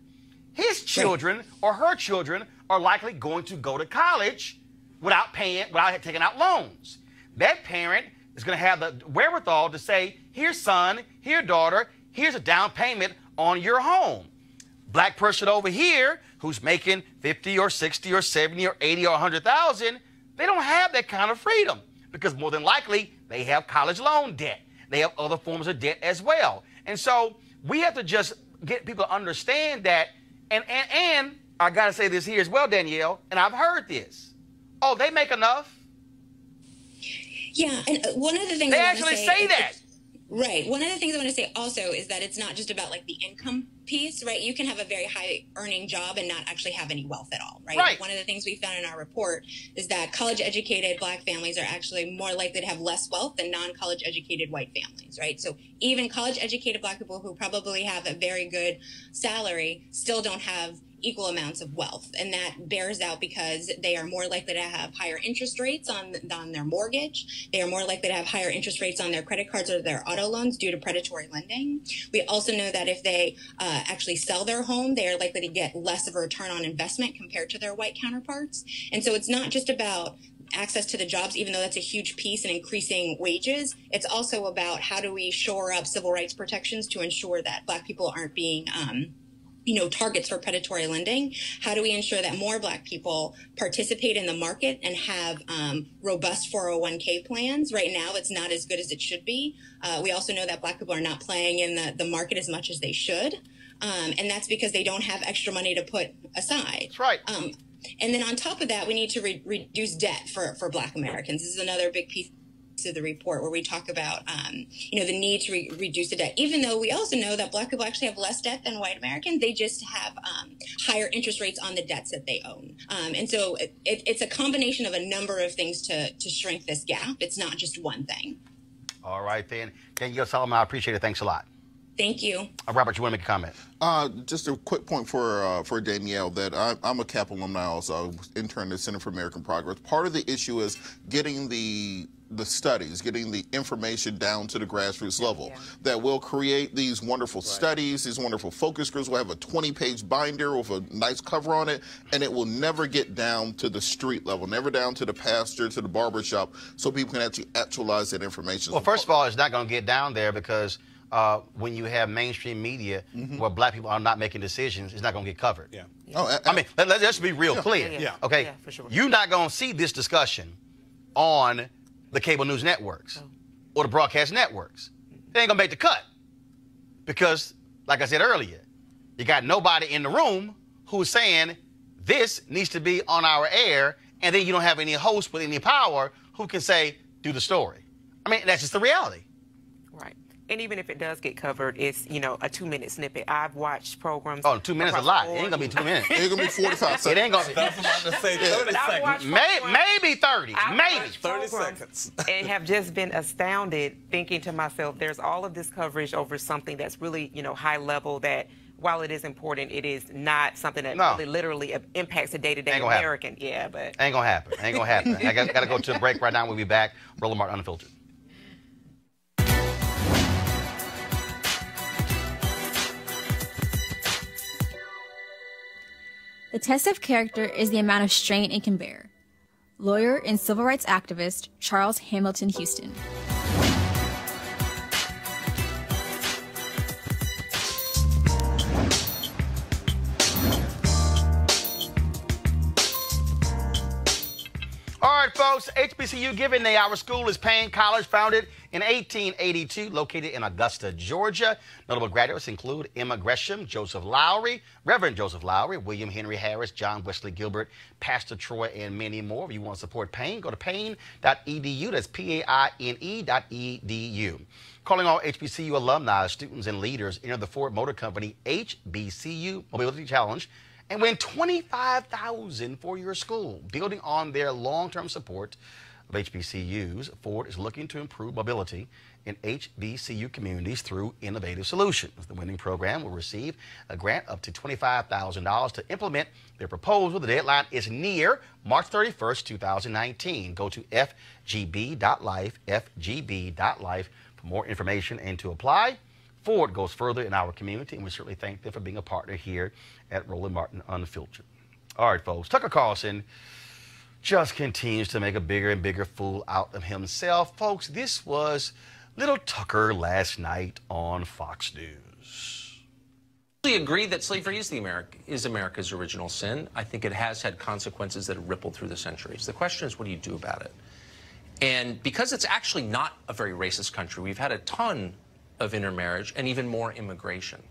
His children or her children are likely going to go to college without taking out loans. That parent is going to have the wherewithal to say, here's son, here daughter, here's a down payment on your home. Black person over here who's making 50 or 60 or 70 or 80 or 100,000, they don't have that kind of freedom because more than likely they have college loan debt. They have other forms of debt as well. And so we have to just get people to understand that. And I got to say this here as well, Danielle, and I've heard this. Oh, they make enough. Yeah, and one of the things they actually say that. Right. One of the things I want to say also is that it's not just about like the income piece, right? You can have a very high earning job and not actually have any wealth at all, right? Right. One of the things we found in our report is that college educated Black families are actually more likely to have less wealth than non-college educated white families, right? So even college educated Black people who probably have a very good salary still don't have equal amounts of wealth. And that bears out because they are more likely to have higher interest rates on their mortgage. They are more likely to have higher interest rates on their credit cards or their auto loans due to predatory lending. We also know that if they actually sell their home, they are likely to get less of a return on investment compared to their white counterparts. And so it's not just about access to the jobs, even though that's a huge piece in increasing wages. It's also about how do we shore up civil rights protections to ensure that Black people aren't being targets for predatory lending. How do we ensure that more Black people participate in the market and have robust 401k plans? Right now, it's not as good as it should be. We also know that Black people are not playing in the market as much as they should. And that's because they don't have extra money to put aside. That's right. And then on top of that, we need to reduce debt for Black Americans. This is another big piece of the report where we talk about, the need to reduce the debt, even though we also know that Black people actually have less debt than white Americans. They just have higher interest rates on the debts that they own. And so it's a combination of a number of things to shrink this gap. It's not just one thing. All right, then. Danielle Solomon, I appreciate it. Thanks a lot. Thank you. Robert, you want to make a comment? Just a quick point for Danielle that I'm a CAP alumni also. I was interned at Center for American Progress. Part of the issue is getting the studies, getting the information down to the grassroots level that will create these wonderful studies, these wonderful focus groups. We'll have a 20-page binder with a nice cover on it, and it will never get down to the street level, never down to the pastor, to the barbershop, so people can actually actualize that information. Well, first of all, it's not going to get down there because when you have mainstream media where Black people are not making decisions, it's not going to get covered. Yeah. Oh, I mean, let's be real clear. Okay. Yeah, for sure. You're not going to see this discussion on the cable news networks or the broadcast networks. They ain't going to make the cut because, like I said earlier, you got nobody in the room who's saying this needs to be on our air, and then you don't have any host with any power who can say, do the story. I mean, that's just the reality. Right. And even if it does get covered, it's, a 2-minute snippet. I've watched programs. Oh, 2 minutes is a lot. It ain't going to be 2 minutes. It ain't going to be 45 seconds. It ain't going to be. That's about to say 30 seconds. Maybe 30. Maybe 30 seconds. And have just been astounded thinking to myself, there's all of this coverage over something that's really, high level that, while it is important, it is not something that really literally impacts the day-to-day American. Happen. Yeah, but. Ain't going to happen. Ain't going to happen. I got to go to a break right now. We'll be back. Roland Martin Unfiltered. The test of character is the amount of strain it can bear. Lawyer and civil rights activist Charles Hamilton Houston. All right, folks, HBCU Giving Day. Our school is Payne College, founded in 1882, located in Augusta, Georgia. Notable graduates include Emma Gresham, Joseph Lowry, Reverend Joseph Lowry, William Henry Harris, John Wesley Gilbert, Pastor Troy, and many more. If you want to support Payne, go to payne.edu. That's PAINE.edu. Calling all HBCU alumni, students, and leaders, enter the Ford Motor Company HBCU Mobility Challenge and win $25,000 for your school. Building on their long-term support of HBCUs, Ford is looking to improve mobility in HBCU communities through innovative solutions. The winning program will receive a grant up to $25,000 to implement their proposal. The deadline is near March 31st, 2019. Go to fgb.life, fgb.life for more information and to apply. Ford goes further in our community, and we certainly thank them for being a partner here at Roland Martin Unfiltered. All right, folks. Tucker Carlson just continues to make a bigger and bigger fool out of himself. Folks, this was little Tucker last night on Fox News. I agree that slavery is America's original sin. I think it has had consequences that have rippled through the centuries. The question is, what do you do about it? And because it's actually not a very racist country, we've had a ton of intermarriage and even more immigration.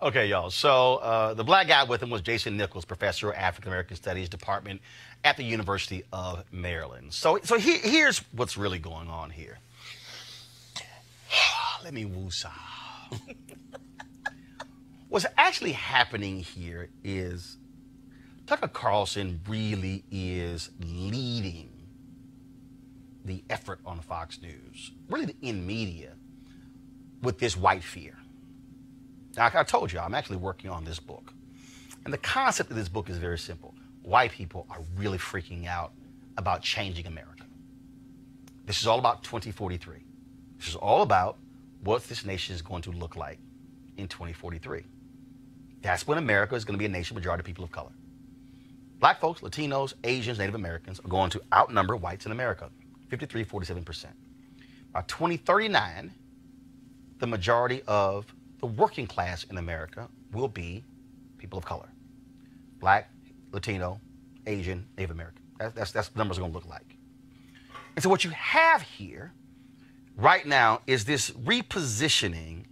Okay, y'all. So the black guy with him was Jason Nichols, professor of African American Studies Department at the University of Maryland. So here's what's really going on here. Let me woosah. What's actually happening here is Tucker Carlson really is leading the effort on Fox News, really in media, with this white fear. Now, I told you, I'm actually working on this book. And the concept of this book is very simple. White people are really freaking out about changing America. This is all about 2043. This is all about what this nation is going to look like in 2043. That's when America is going to be a nation majority of people of color. Black folks, Latinos, Asians, Native Americans are going to outnumber whites in America, 53, 47%. By 2039, the majority of the working class in America will be people of color. Black, Latino, Asian, Native American. That's what the numbers are going to look like. And so what you have here right now is this repositioning,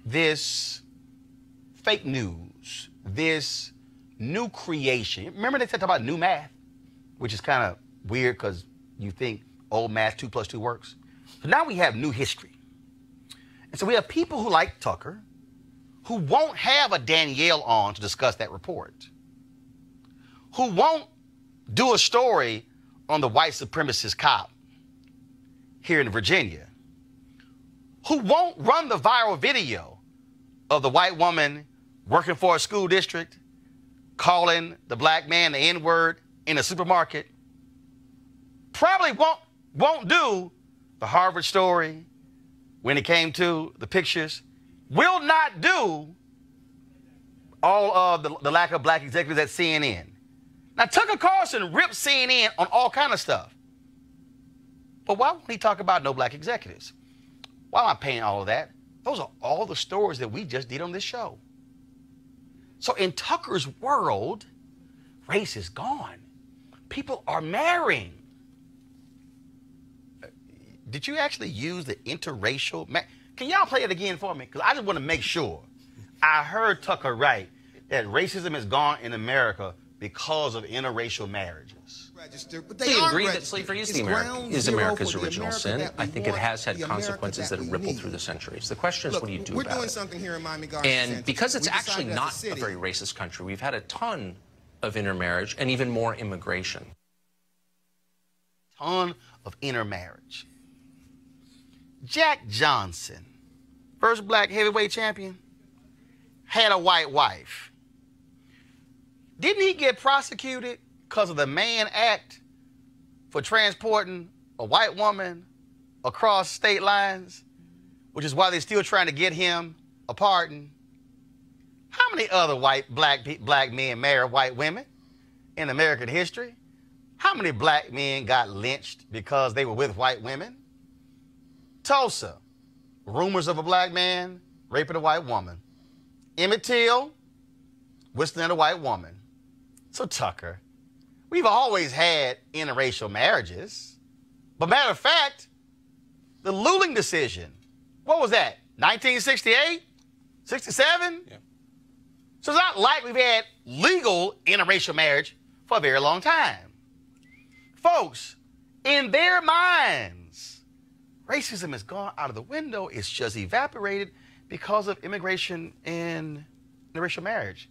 this fake news, this new creation. Remember they said about new math, which is kind of weird because you think old math, 2 + 2 works. So now we have new history. And so we have people who like Tucker, who won't have a Danielle on to discuss that report, who won't do a story on the white supremacist cop here in Virginia, who won't run the viral video of the white woman working for a school district calling the black man the N-word in a supermarket, probably won't do the Harvard story when it came to the pictures, will not do all of the lack of black executives at CNN. Now, Tucker Carlson ripped CNN on all kind of stuff. But why won't he talk about no black executives? Why am I paying all of that? Those are all the stories that we just did on this show. So in Tucker's world, race is gone. People are marrying. Did you actually use the interracial? Can y'all play it again for me? Because I just want to make sure I heard Tucker right that racism is gone in America because of interracial marriages. I agree that slavery is America's original sin. I think it has had consequences that have rippled through the centuries. The question is, what do you do about it? And because it's actually not a very racist country, we've had a ton of intermarriage and even more immigration. Ton of intermarriage. Jack Johnson, first black heavyweight champion, had a white wife. Didn't he get prosecuted because of the Mann Act for transporting a white woman across state lines, which is why they're still trying to get him a pardon? How many other black men married white women in American history? How many black men got lynched because they were with white women? Tulsa, rumors of a black man raping a white woman. Emmett Till, whistling a white woman. So Tucker, we've always had interracial marriages. But matter of fact, the Luling decision, what was that, 1968? 67? Yeah. So it's not like we've had legal interracial marriage for a very long time. Folks, in their minds, racism has gone out of the window. It's just evaporated because of immigration and interracial marriage.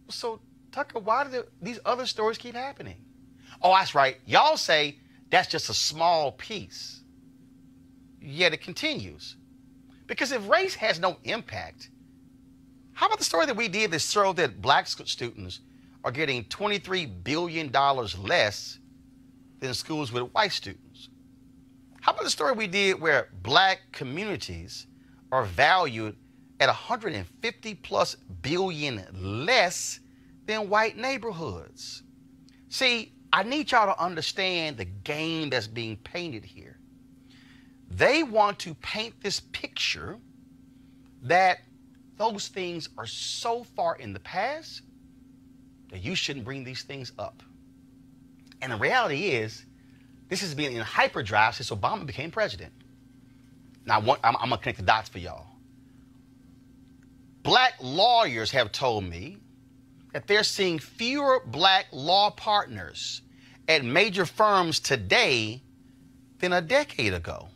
So, Tucker, why do these other stories keep happening? Oh, that's right. Y'all say that's just a small piece. Yet it continues. Because if race has no impact, how about the story that we did that showed that black students are getting $23 billion less than schools with white students? How about the story we did where black communities are valued at $150+ billion less than white neighborhoods? See, I need y'all to understand the game that's being painted here. They want to paint this picture that those things are so far in the past that you shouldn't bring these things up. And the reality is, this has been in hyperdrive since Obama became president. Now, I'm going to connect the dots for y'all. Black lawyers have told me that they're seeing fewer black law partners at major firms today than a decade ago.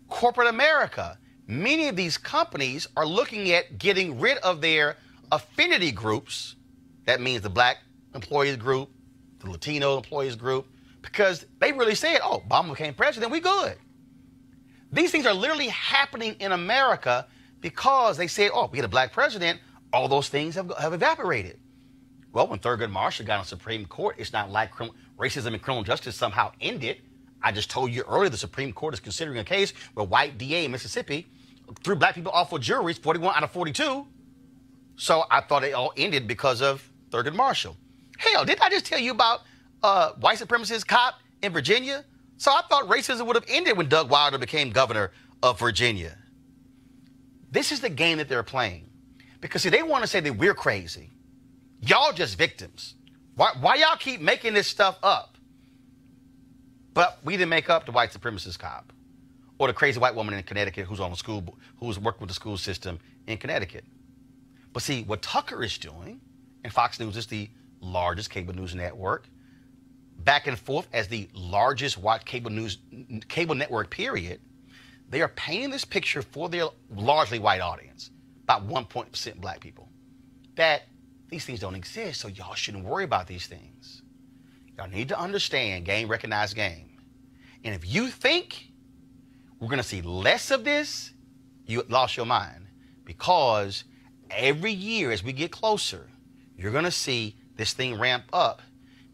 Corporate America, many of these companies are looking at getting rid of their affinity groups. That means the black employees group, the Latino employees group, because they really said, oh, Obama became president, we good. These things are literally happening in America because they said, oh, we had a black president, all those things have evaporated. Well, when Thurgood Marshall got on Supreme Court, it's not like racism and criminal justice somehow ended. I just told you earlier the Supreme Court is considering a case where white DA in Mississippi threw black people off for juries, 41 out of 42. So I thought it all ended because of Thurgood Marshall. Hell, didn't I just tell you about white supremacist cop in Virginia? So I thought racism would have ended when Doug Wilder became governor of Virginia. This is the game that they're playing. Because, see, they want to say that we're crazy. Y'all just victims. Why y'all keep making this stuff up? But we didn't make up the white supremacist cop or the crazy white woman in Connecticut who's on the school, who's working with the school system in Connecticut. But see, what Tucker is doing, and Fox News is the largest cable news network, back and forth as the largest cable network, period, they are painting this picture for their largely white audience, about 1% black people, that these things don't exist, so y'all shouldn't worry about these things. Y'all need to understand game, recognize game. And if you think we're going to see less of this, you lost your mind. Because every year as we get closer, you're going to see this thing ramp up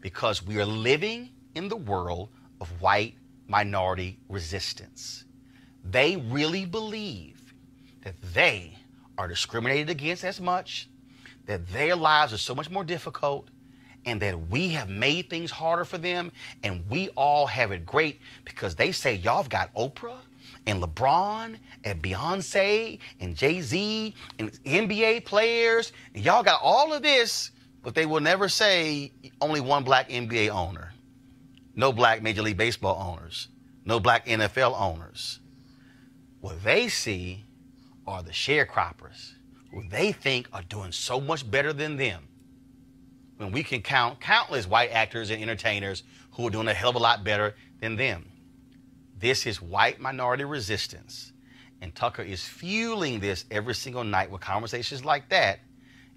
because we are living in the world of white minority resistance. They really believe that they are discriminated against as much, that their lives are so much more difficult, and that we have made things harder for them, and we all have it great because they say y'all have got Oprah and LeBron and Beyonce and Jay-Z and NBA players, and y'all got all of this, but they will never say only one black NBA owner, no black Major League Baseball owners, no black NFL owners. What they see are the sharecroppers who they think are doing so much better than them, when we can count countless white actors and entertainers who are doing a hell of a lot better than them. This is white minority resistance. And Tucker is fueling this every single night with conversations like that.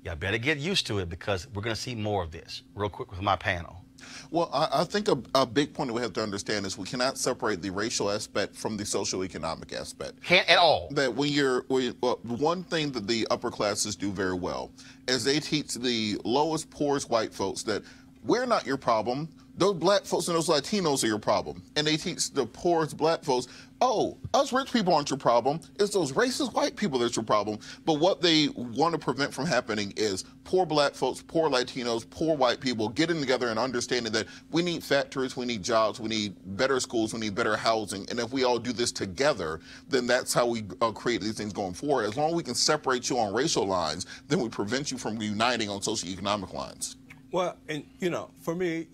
Y'all better get used to it because we're going to see more of this. Real quick with my panel. Well, I think a big point that we have to understand is we cannot separate the racial aspect from the socioeconomic aspect. Can't at all. That one thing that the upper classes do very well is they teach the lowest, poorest white folks that we're not your problem. Those black folks and those Latinos are your problem. And they teach the poorest black folks, oh, us rich people aren't your problem. It's those racist white people that's your problem. But what they want to prevent from happening is poor black folks, poor Latinos, poor white people getting together and understanding that we need factories, we need jobs, we need better schools, we need better housing. And if we all do this together, then that's how we create these things going forward. As long as we can separate you on racial lines, then we prevent you from uniting on socioeconomic lines. Well, and you know, for me,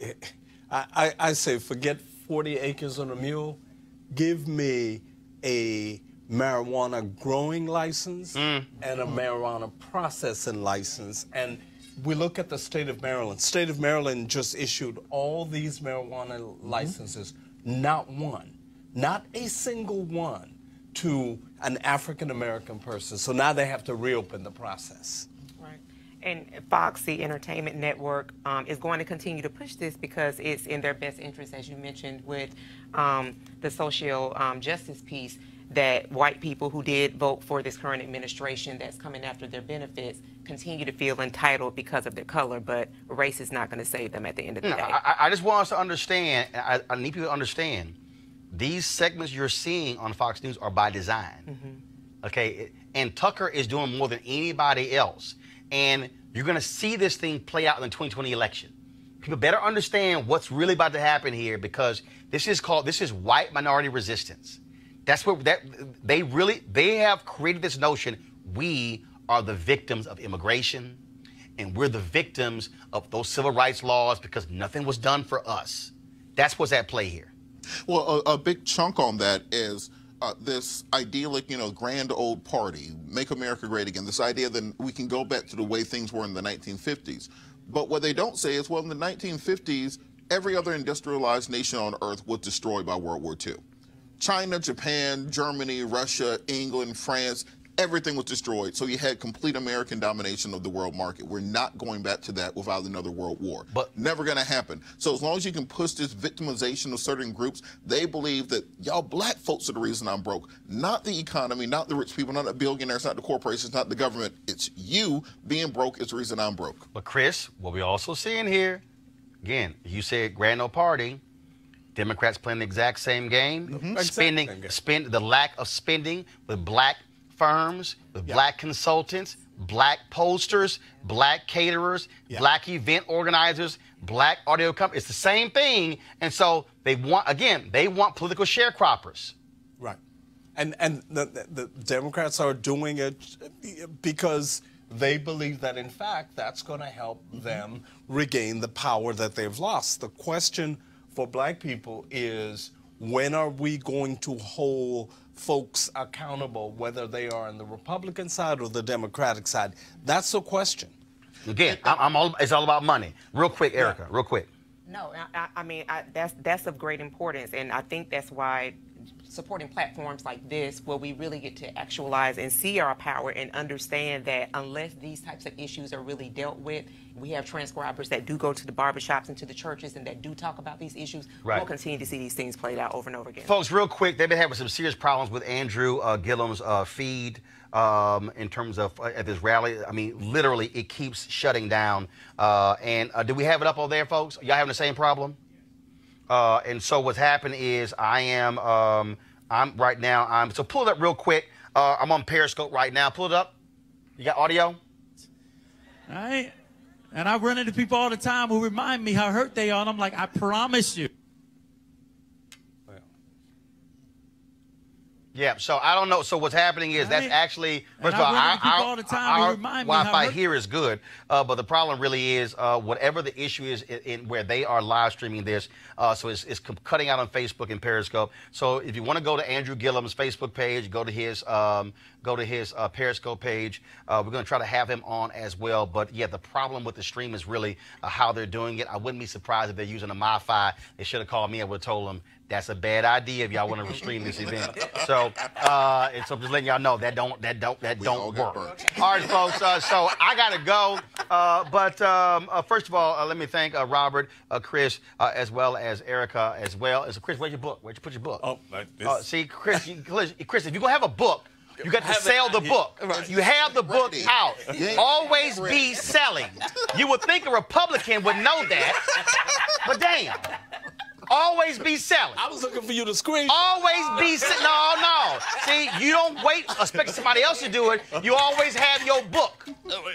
I say forget 40 acres on a mule. Give me a marijuana growing license and a marijuana processing license. And we look at the state of Maryland. State of Maryland just issued all these marijuana licenses, not one, not a single one to an African-American person. So now they have to reopen the process. And Fox, the entertainment network, is going to continue to push this because it's in their best interest, as you mentioned, with the social justice piece, that white people who did vote for this current administration that's coming after their benefits continue to feel entitled because of their color, but race is not going to save them at the end of the day. I just want us to understand, I need people to understand, these segments you're seeing on Fox News are by design, okay? And Tucker is doing more than anybody else. And you're going to see this thing play out in the 2020 election. people better understand what's really about to happen here, because this is white minority resistance. That's what they have created this notion. We are the victims of immigration, and we're the victims of those civil rights laws because nothing was done for us. That's what's at play here. Well, a big chunk on that is this idyllic, grand old party, make America great again, this idea that we can go back to the way things were in the 1950s. But what they don't say is, well, in the 1950s, every other industrialized nation on earth was destroyed by World War II. China, Japan, Germany, Russia, England, France, everything was destroyed. So you had complete American domination of the world market. We're not going back to that without another world war. But never going to happen. So as long as you can push this victimization of certain groups, they believe that y'all black folks are the reason I'm broke. Not the economy, not the rich people, not the billionaires, not the corporations, not the government. It's you being broke is the reason I'm broke. But Chris, what we also seeing here, again, you said grand old party. Democrats playing the exact same game. The lack of spending with black firms, with black consultants, black pollsters, black caterers, black event organizers, black audio companies. It's the same thing. And so they want political sharecroppers. Right. And the Democrats are doing it because they believe that, in fact, that's going to help them regain the power that they've lost. The question for black people is, when are we going to hold folks accountable, whether they are on the Republican side or the Democratic side? That's the question. Again, it's all about money. Real quick, Erica, real quick. No, I mean, that's of great importance, and I think that's why supporting platforms like this, where we really get to actualize and see our power and understand that unless these types of issues are really dealt with, we have transcribers that do go to the barbershops and to the churches and that do talk about these issues. Right. We'll continue to see these things played out over and over again. Folks, real quick, they've been having some serious problems with Andrew Gillum's feed in terms of at this rally. I mean, literally, it keeps shutting down. Do we have it up over there, folks? Y'all having the same problem? And so what's happened is so pull it up real quick. I'm on Periscope right now. Pull it up. You got audio? All right. And I run into people all the time who remind me how hurt they are. And I'm like, I promise you. Yeah, so I don't know. So what's happening is that's actually, first of all, our Wi-Fi here is good, but the problem really is whatever the issue is in where they are live streaming this, so it's cutting out on Facebook and Periscope. So if you want to go to Andrew Gillum's Facebook page, go to his Periscope page. We're going to try to have him on as well. But yeah, the problem with the stream is really how they're doing it. I wouldn't be surprised if they're using a MiFi. They should have called me. I would have told them that's a bad idea if y'all want to stream this event. So, and so just letting y'all know that don't work. All right, folks. So I gotta go. First of all, let me thank Robert, Chris, as well as Erica, as well as Chris. Where's your book? Where'd you put your book? Oh, like this. See, Chris, if you're gonna have a book, you got to sell the book. You have the book out. Always be selling. You would think a Republican would know that, but damn. Always be selling. I was looking for you to screen. Always be no. See, you don't wait, expect somebody else to do it. You always have your book.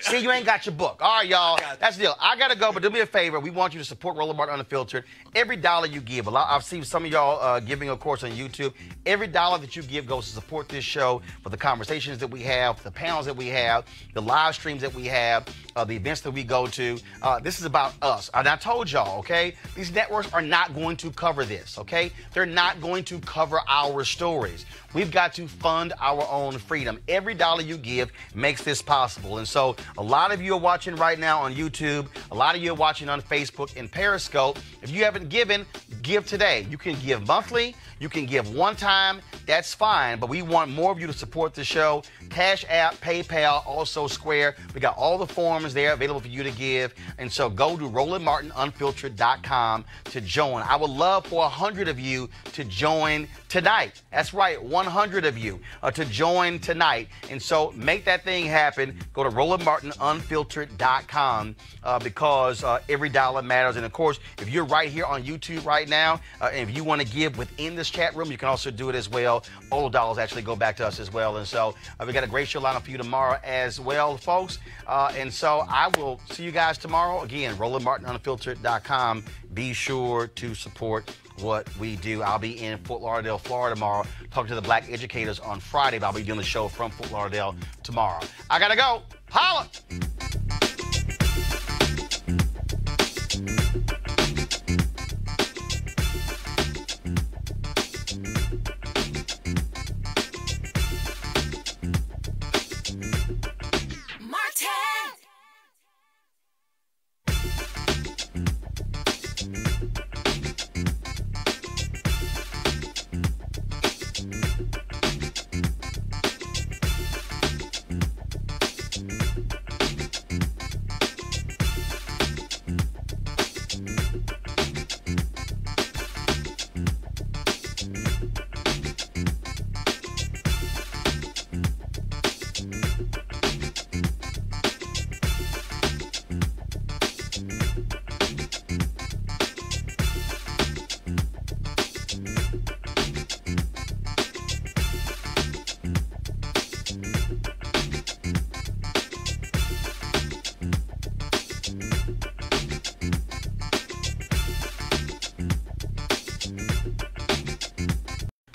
See, you ain't got your book. All right, y'all. That's the deal. I got to go, but do me a favor. We want you to support Roland Martin Unfiltered. Every dollar you give, I've seen some of y'all giving, of course, on YouTube. Every dollar that you give goes to support this show, for the conversations that we have, the panels that we have, the live streams that we have, the events that we go to. This is about us. And I told y'all, okay, these networks are not going to cover this, okay? They're not going to cover our stories. We've got to fund our own freedom. Every dollar you give makes this possible. And so a lot of you are watching right now on YouTube. A lot of you are watching on Facebook and Periscope. If you haven't given, give today. You can give monthly. You can give one time. That's fine. But we want more of you to support the show. Cash App, PayPal, also Square. We got all the forms there available for you to give. And so go to RolandMartinUnfiltered.com to join. I would love for 100 of you to join tonight. That's right, 100 of you to join tonight. And so make that thing happen. Go to RolandMartinUnfiltered.com because every dollar matters. And of course, if you're right here on YouTube right now. And if you want to give within this chat room, you can also do it as well. All dollars actually go back to us as well. And so we got a great show lineup for you tomorrow as well, folks. And so I will see you guys tomorrow. Again, RolandMartinUnfiltered.com. Be sure to support what we do. I'll be in Fort Lauderdale, Florida tomorrow, talking to the black educators on Friday, but I'll be doing the show from Fort Lauderdale tomorrow. I gotta go. Holla!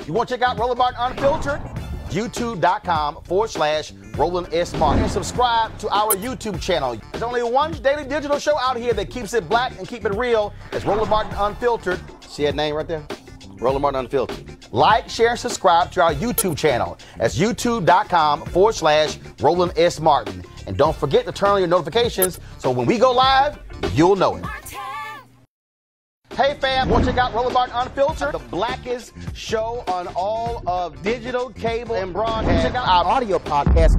You want to check out Roland Martin Unfiltered? YouTube.com/Roland S. Martin. And subscribe to our YouTube channel. There's only one daily digital show out here that keeps it black and keep it real. It's Roland Martin Unfiltered. See that name right there? Roland Martin Unfiltered. Like, share, and subscribe to our YouTube channel. That's YouTube.com/Roland S. Martin. And don't forget to turn on your notifications so when we go live, you'll know it. Hey fam, want to check out Roland Martin Unfiltered, the blackest show on all of digital, cable, and broadcast. Check out our audio podcast.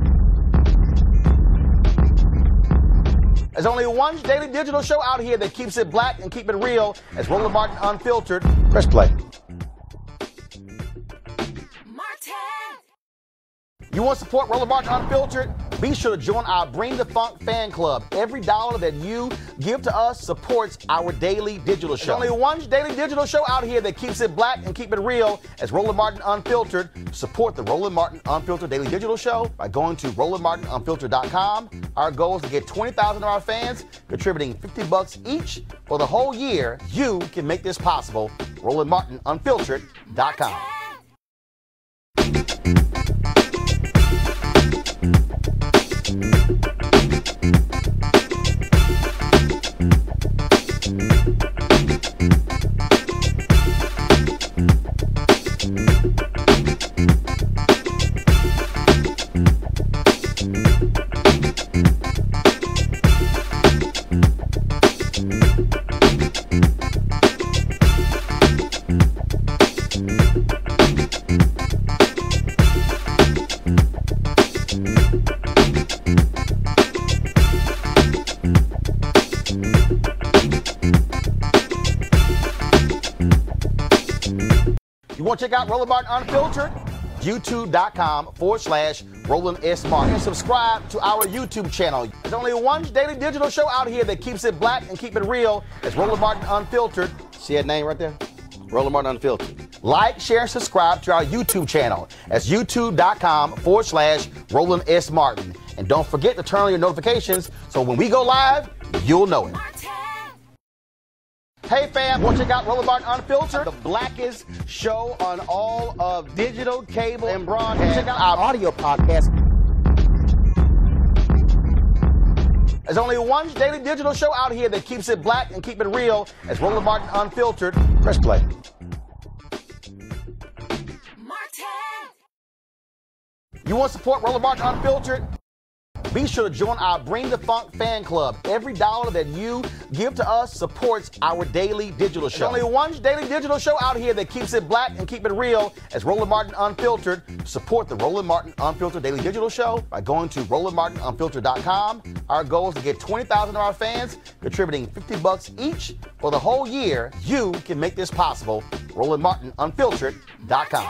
There's only one daily digital show out here that keeps it black and keep it real. It's Roland Martin Unfiltered. Press play. You want to support Roland Martin Unfiltered? Be sure to join our Bring the Funk fan club. Every dollar that you give to us supports our daily digital show. There's only one daily digital show out here that keeps it black and keep it real. It's Roland Martin Unfiltered. Support the Roland Martin Unfiltered daily digital show by going to RolandMartinUnfiltered.com. Our goal is to get 20,000 of our fans contributing $50 each for the whole year. You can make this possible. RolandMartinUnfiltered.com. You want to check out Roland Martin Unfiltered? YouTube.com/Roland S. Martin. And subscribe to our YouTube channel. There's only one daily digital show out here that keeps it black and keep it real. It's Roland Martin Unfiltered. See that name right there? Roland Martin Unfiltered. Like, share, and subscribe to our YouTube channel. That's YouTube.com/Roland S. Martin. And don't forget to turn on your notifications so when we go live, you'll know it. Hey fam, want to check out Roland Martin Unfiltered, the blackest show on all of digital, cable, and broadcast. Check out our audio podcast. There's only one daily digital show out here that keeps it black and keep it real. It's Roland Martin Unfiltered. Press play. You want to support Roland Martin Unfiltered? Be sure to join our Bring the Funk fan club. Every dollar that you give to us supports our daily digital show. There's only one daily digital show out here that keeps it black and keep it real. It's Roland Martin Unfiltered. Support the Roland Martin Unfiltered daily digital show by going to RolandMartinUnfiltered.com. Our goal is to get 20,000 of our fans contributing $50 each for the whole year. You can make this possible. RolandMartinUnfiltered.com.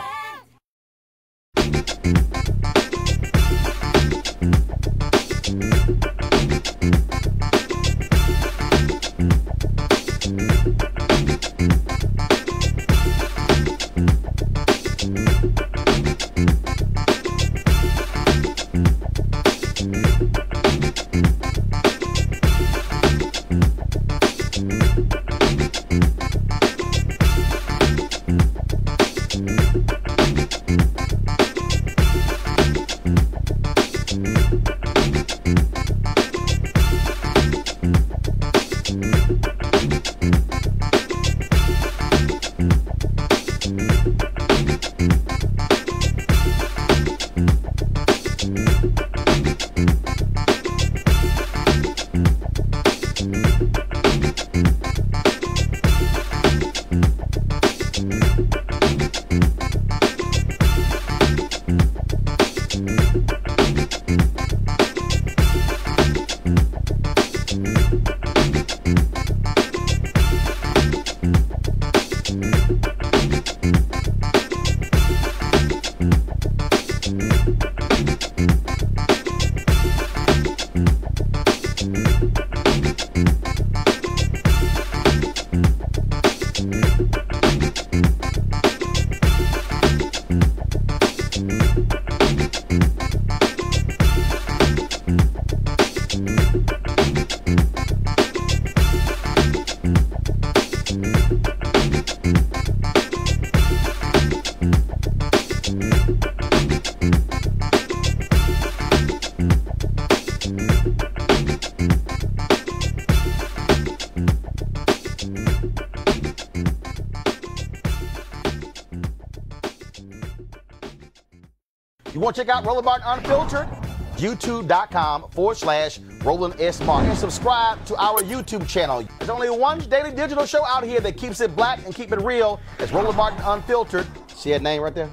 You want to check out Roland Martin Unfiltered? YouTube.com/Roland S. Martin. And subscribe to our YouTube channel. There's only one daily digital show out here that keeps it black and keep it real. It's Roland Martin Unfiltered. See that name right there?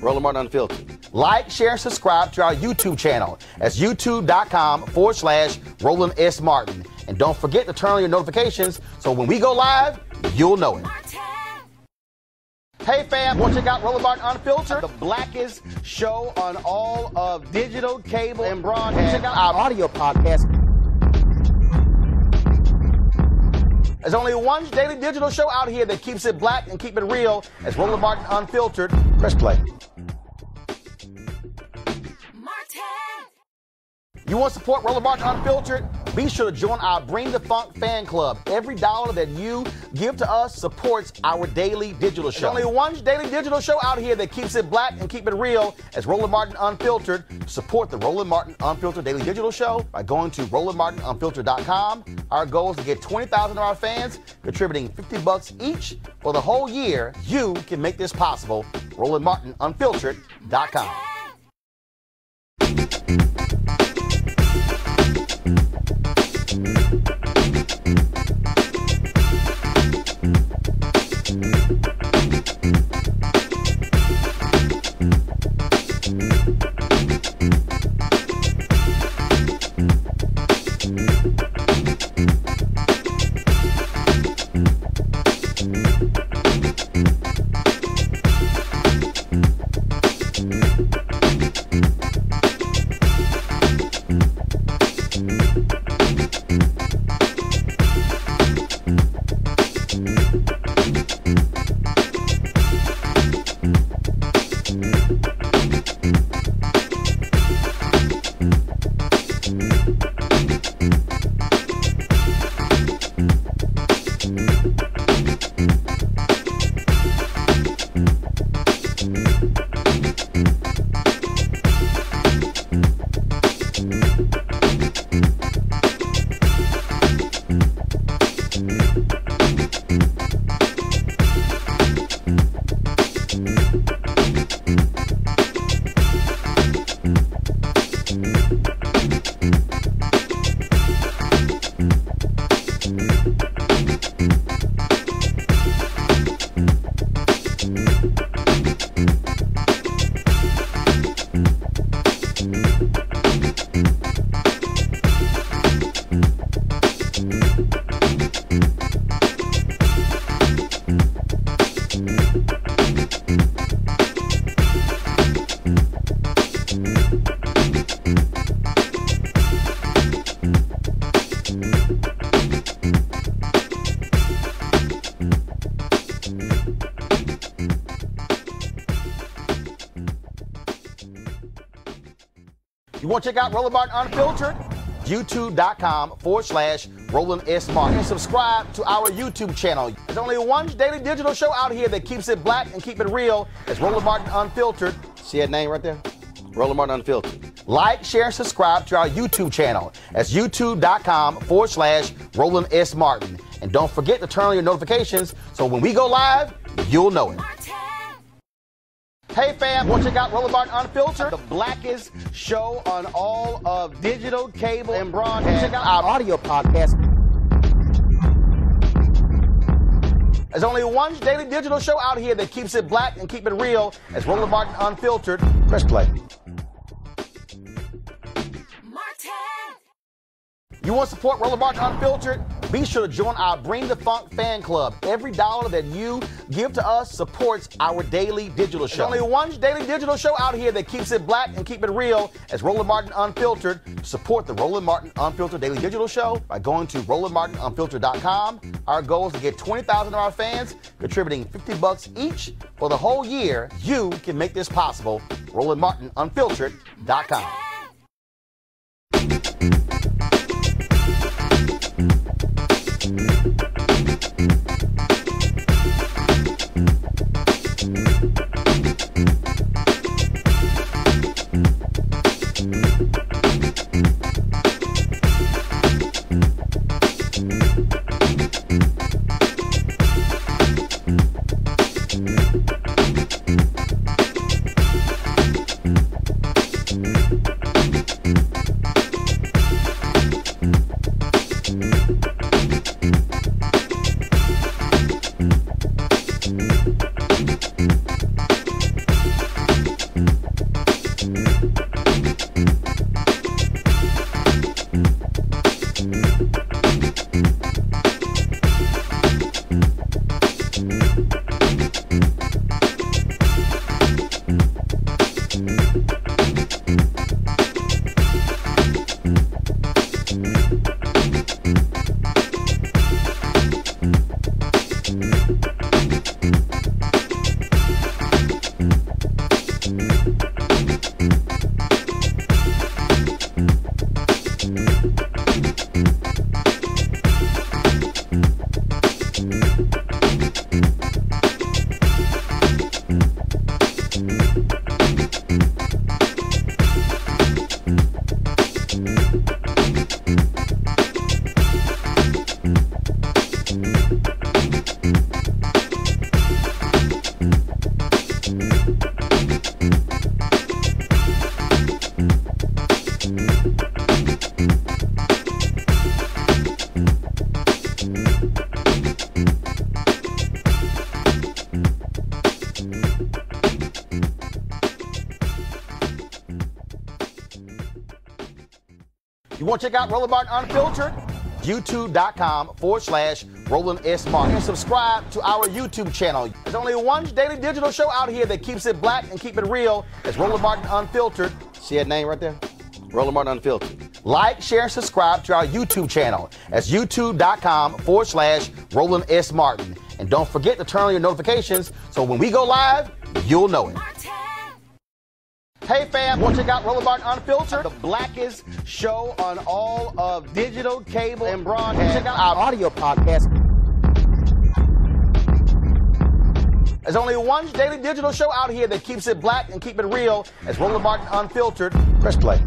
Roland Martin Unfiltered. Like, share, and subscribe to our YouTube channel. That's YouTube.com/Roland S. Martin. And don't forget to turn on your notifications so when we go live, you'll know it. Hey fam, want to check out Roland Martin Unfiltered? The blackest show on all of digital, cable, and broadcast. Check out our audio podcast. There's only one daily digital show out here that keeps it black and keep it real. It's Roland Martin Unfiltered. Press play. You want to support Roland Martin Unfiltered? Be sure to join our Bring the Funk fan club. Every dollar that you give to us supports our daily digital show. There's only one daily digital show out here that keeps it black and keep it real. It's Roland Martin Unfiltered. Support the Roland Martin Unfiltered daily digital show by going to RolandMartinUnfiltered.com. Our goal is to get 20,000 of our fans contributing $50 each for the whole year. You can make this possible. RolandMartinUnfiltered.com. want to check out Roland Martin Unfiltered? YouTube.com/Roland S. Martin. And subscribe to our YouTube channel. There's only one daily digital show out here that keeps it black and keep it real. It's Roland Martin Unfiltered. See that name right there? Roland Martin Unfiltered. Like, share, and subscribe to our YouTube channel. That's YouTube.com/Roland S. Martin. And don't forget to turn on your notifications so when we go live, you'll know it. Hey fam, want to check out Roland Martin Unfiltered? The blackest show on all of digital, cable, and broadcast. Check out our audio podcast. There's only one daily digital show out here that keeps it black and keep it real. It's Roland Martin Unfiltered. Press play. You want to support Roland Martin Unfiltered? Be sure to join our Bring the Funk fan club. Every dollar that you give to us supports our daily digital show. There's only one daily digital show out here that keeps it black and keep it real. It's Roland Martin Unfiltered. Support the Roland Martin Unfiltered daily digital show by going to RolandMartinUnfiltered.com. Our goal is to get 20,000 of our fans contributing $50 each for the whole year. You can make this possible. RolandMartinUnfiltered.com. You want to check out Roland Martin Unfiltered? YouTube.com/Roland S. Martin. And subscribe to our YouTube channel. There's only one daily digital show out here that keeps it black and keep it real. It's Roland Martin Unfiltered. See that name right there? Roland Martin Unfiltered. Like, share, and subscribe to our YouTube channel. That's YouTube.com/Roland S. Martin. And don't forget to turn on your notifications so when we go live, you'll know it. Hey fam, want to check out Roland Martin Unfiltered? The blackest show on all of digital, cable, and broadcast. Check out our audio podcast. There's only one daily digital show out here that keeps it black and keep it real. It's Roland Martin Unfiltered. Press play.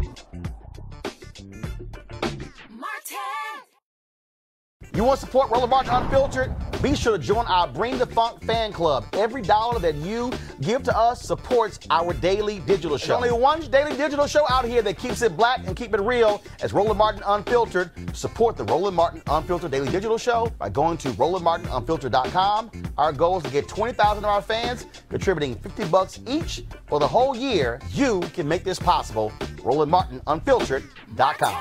You want to support Roland Martin Unfiltered? Be sure to join our Bring the Funk fan club. Every dollar that you give to us supports our daily digital show. There's only one daily digital show out here that keeps it black and keep it real. It's Roland Martin Unfiltered. Support the Roland Martin Unfiltered daily digital show by going to RolandMartinUnfiltered.com. Our goal is to get 20,000 of our fans contributing $50 each for the whole year. You can make this possible. RolandMartinUnfiltered.com.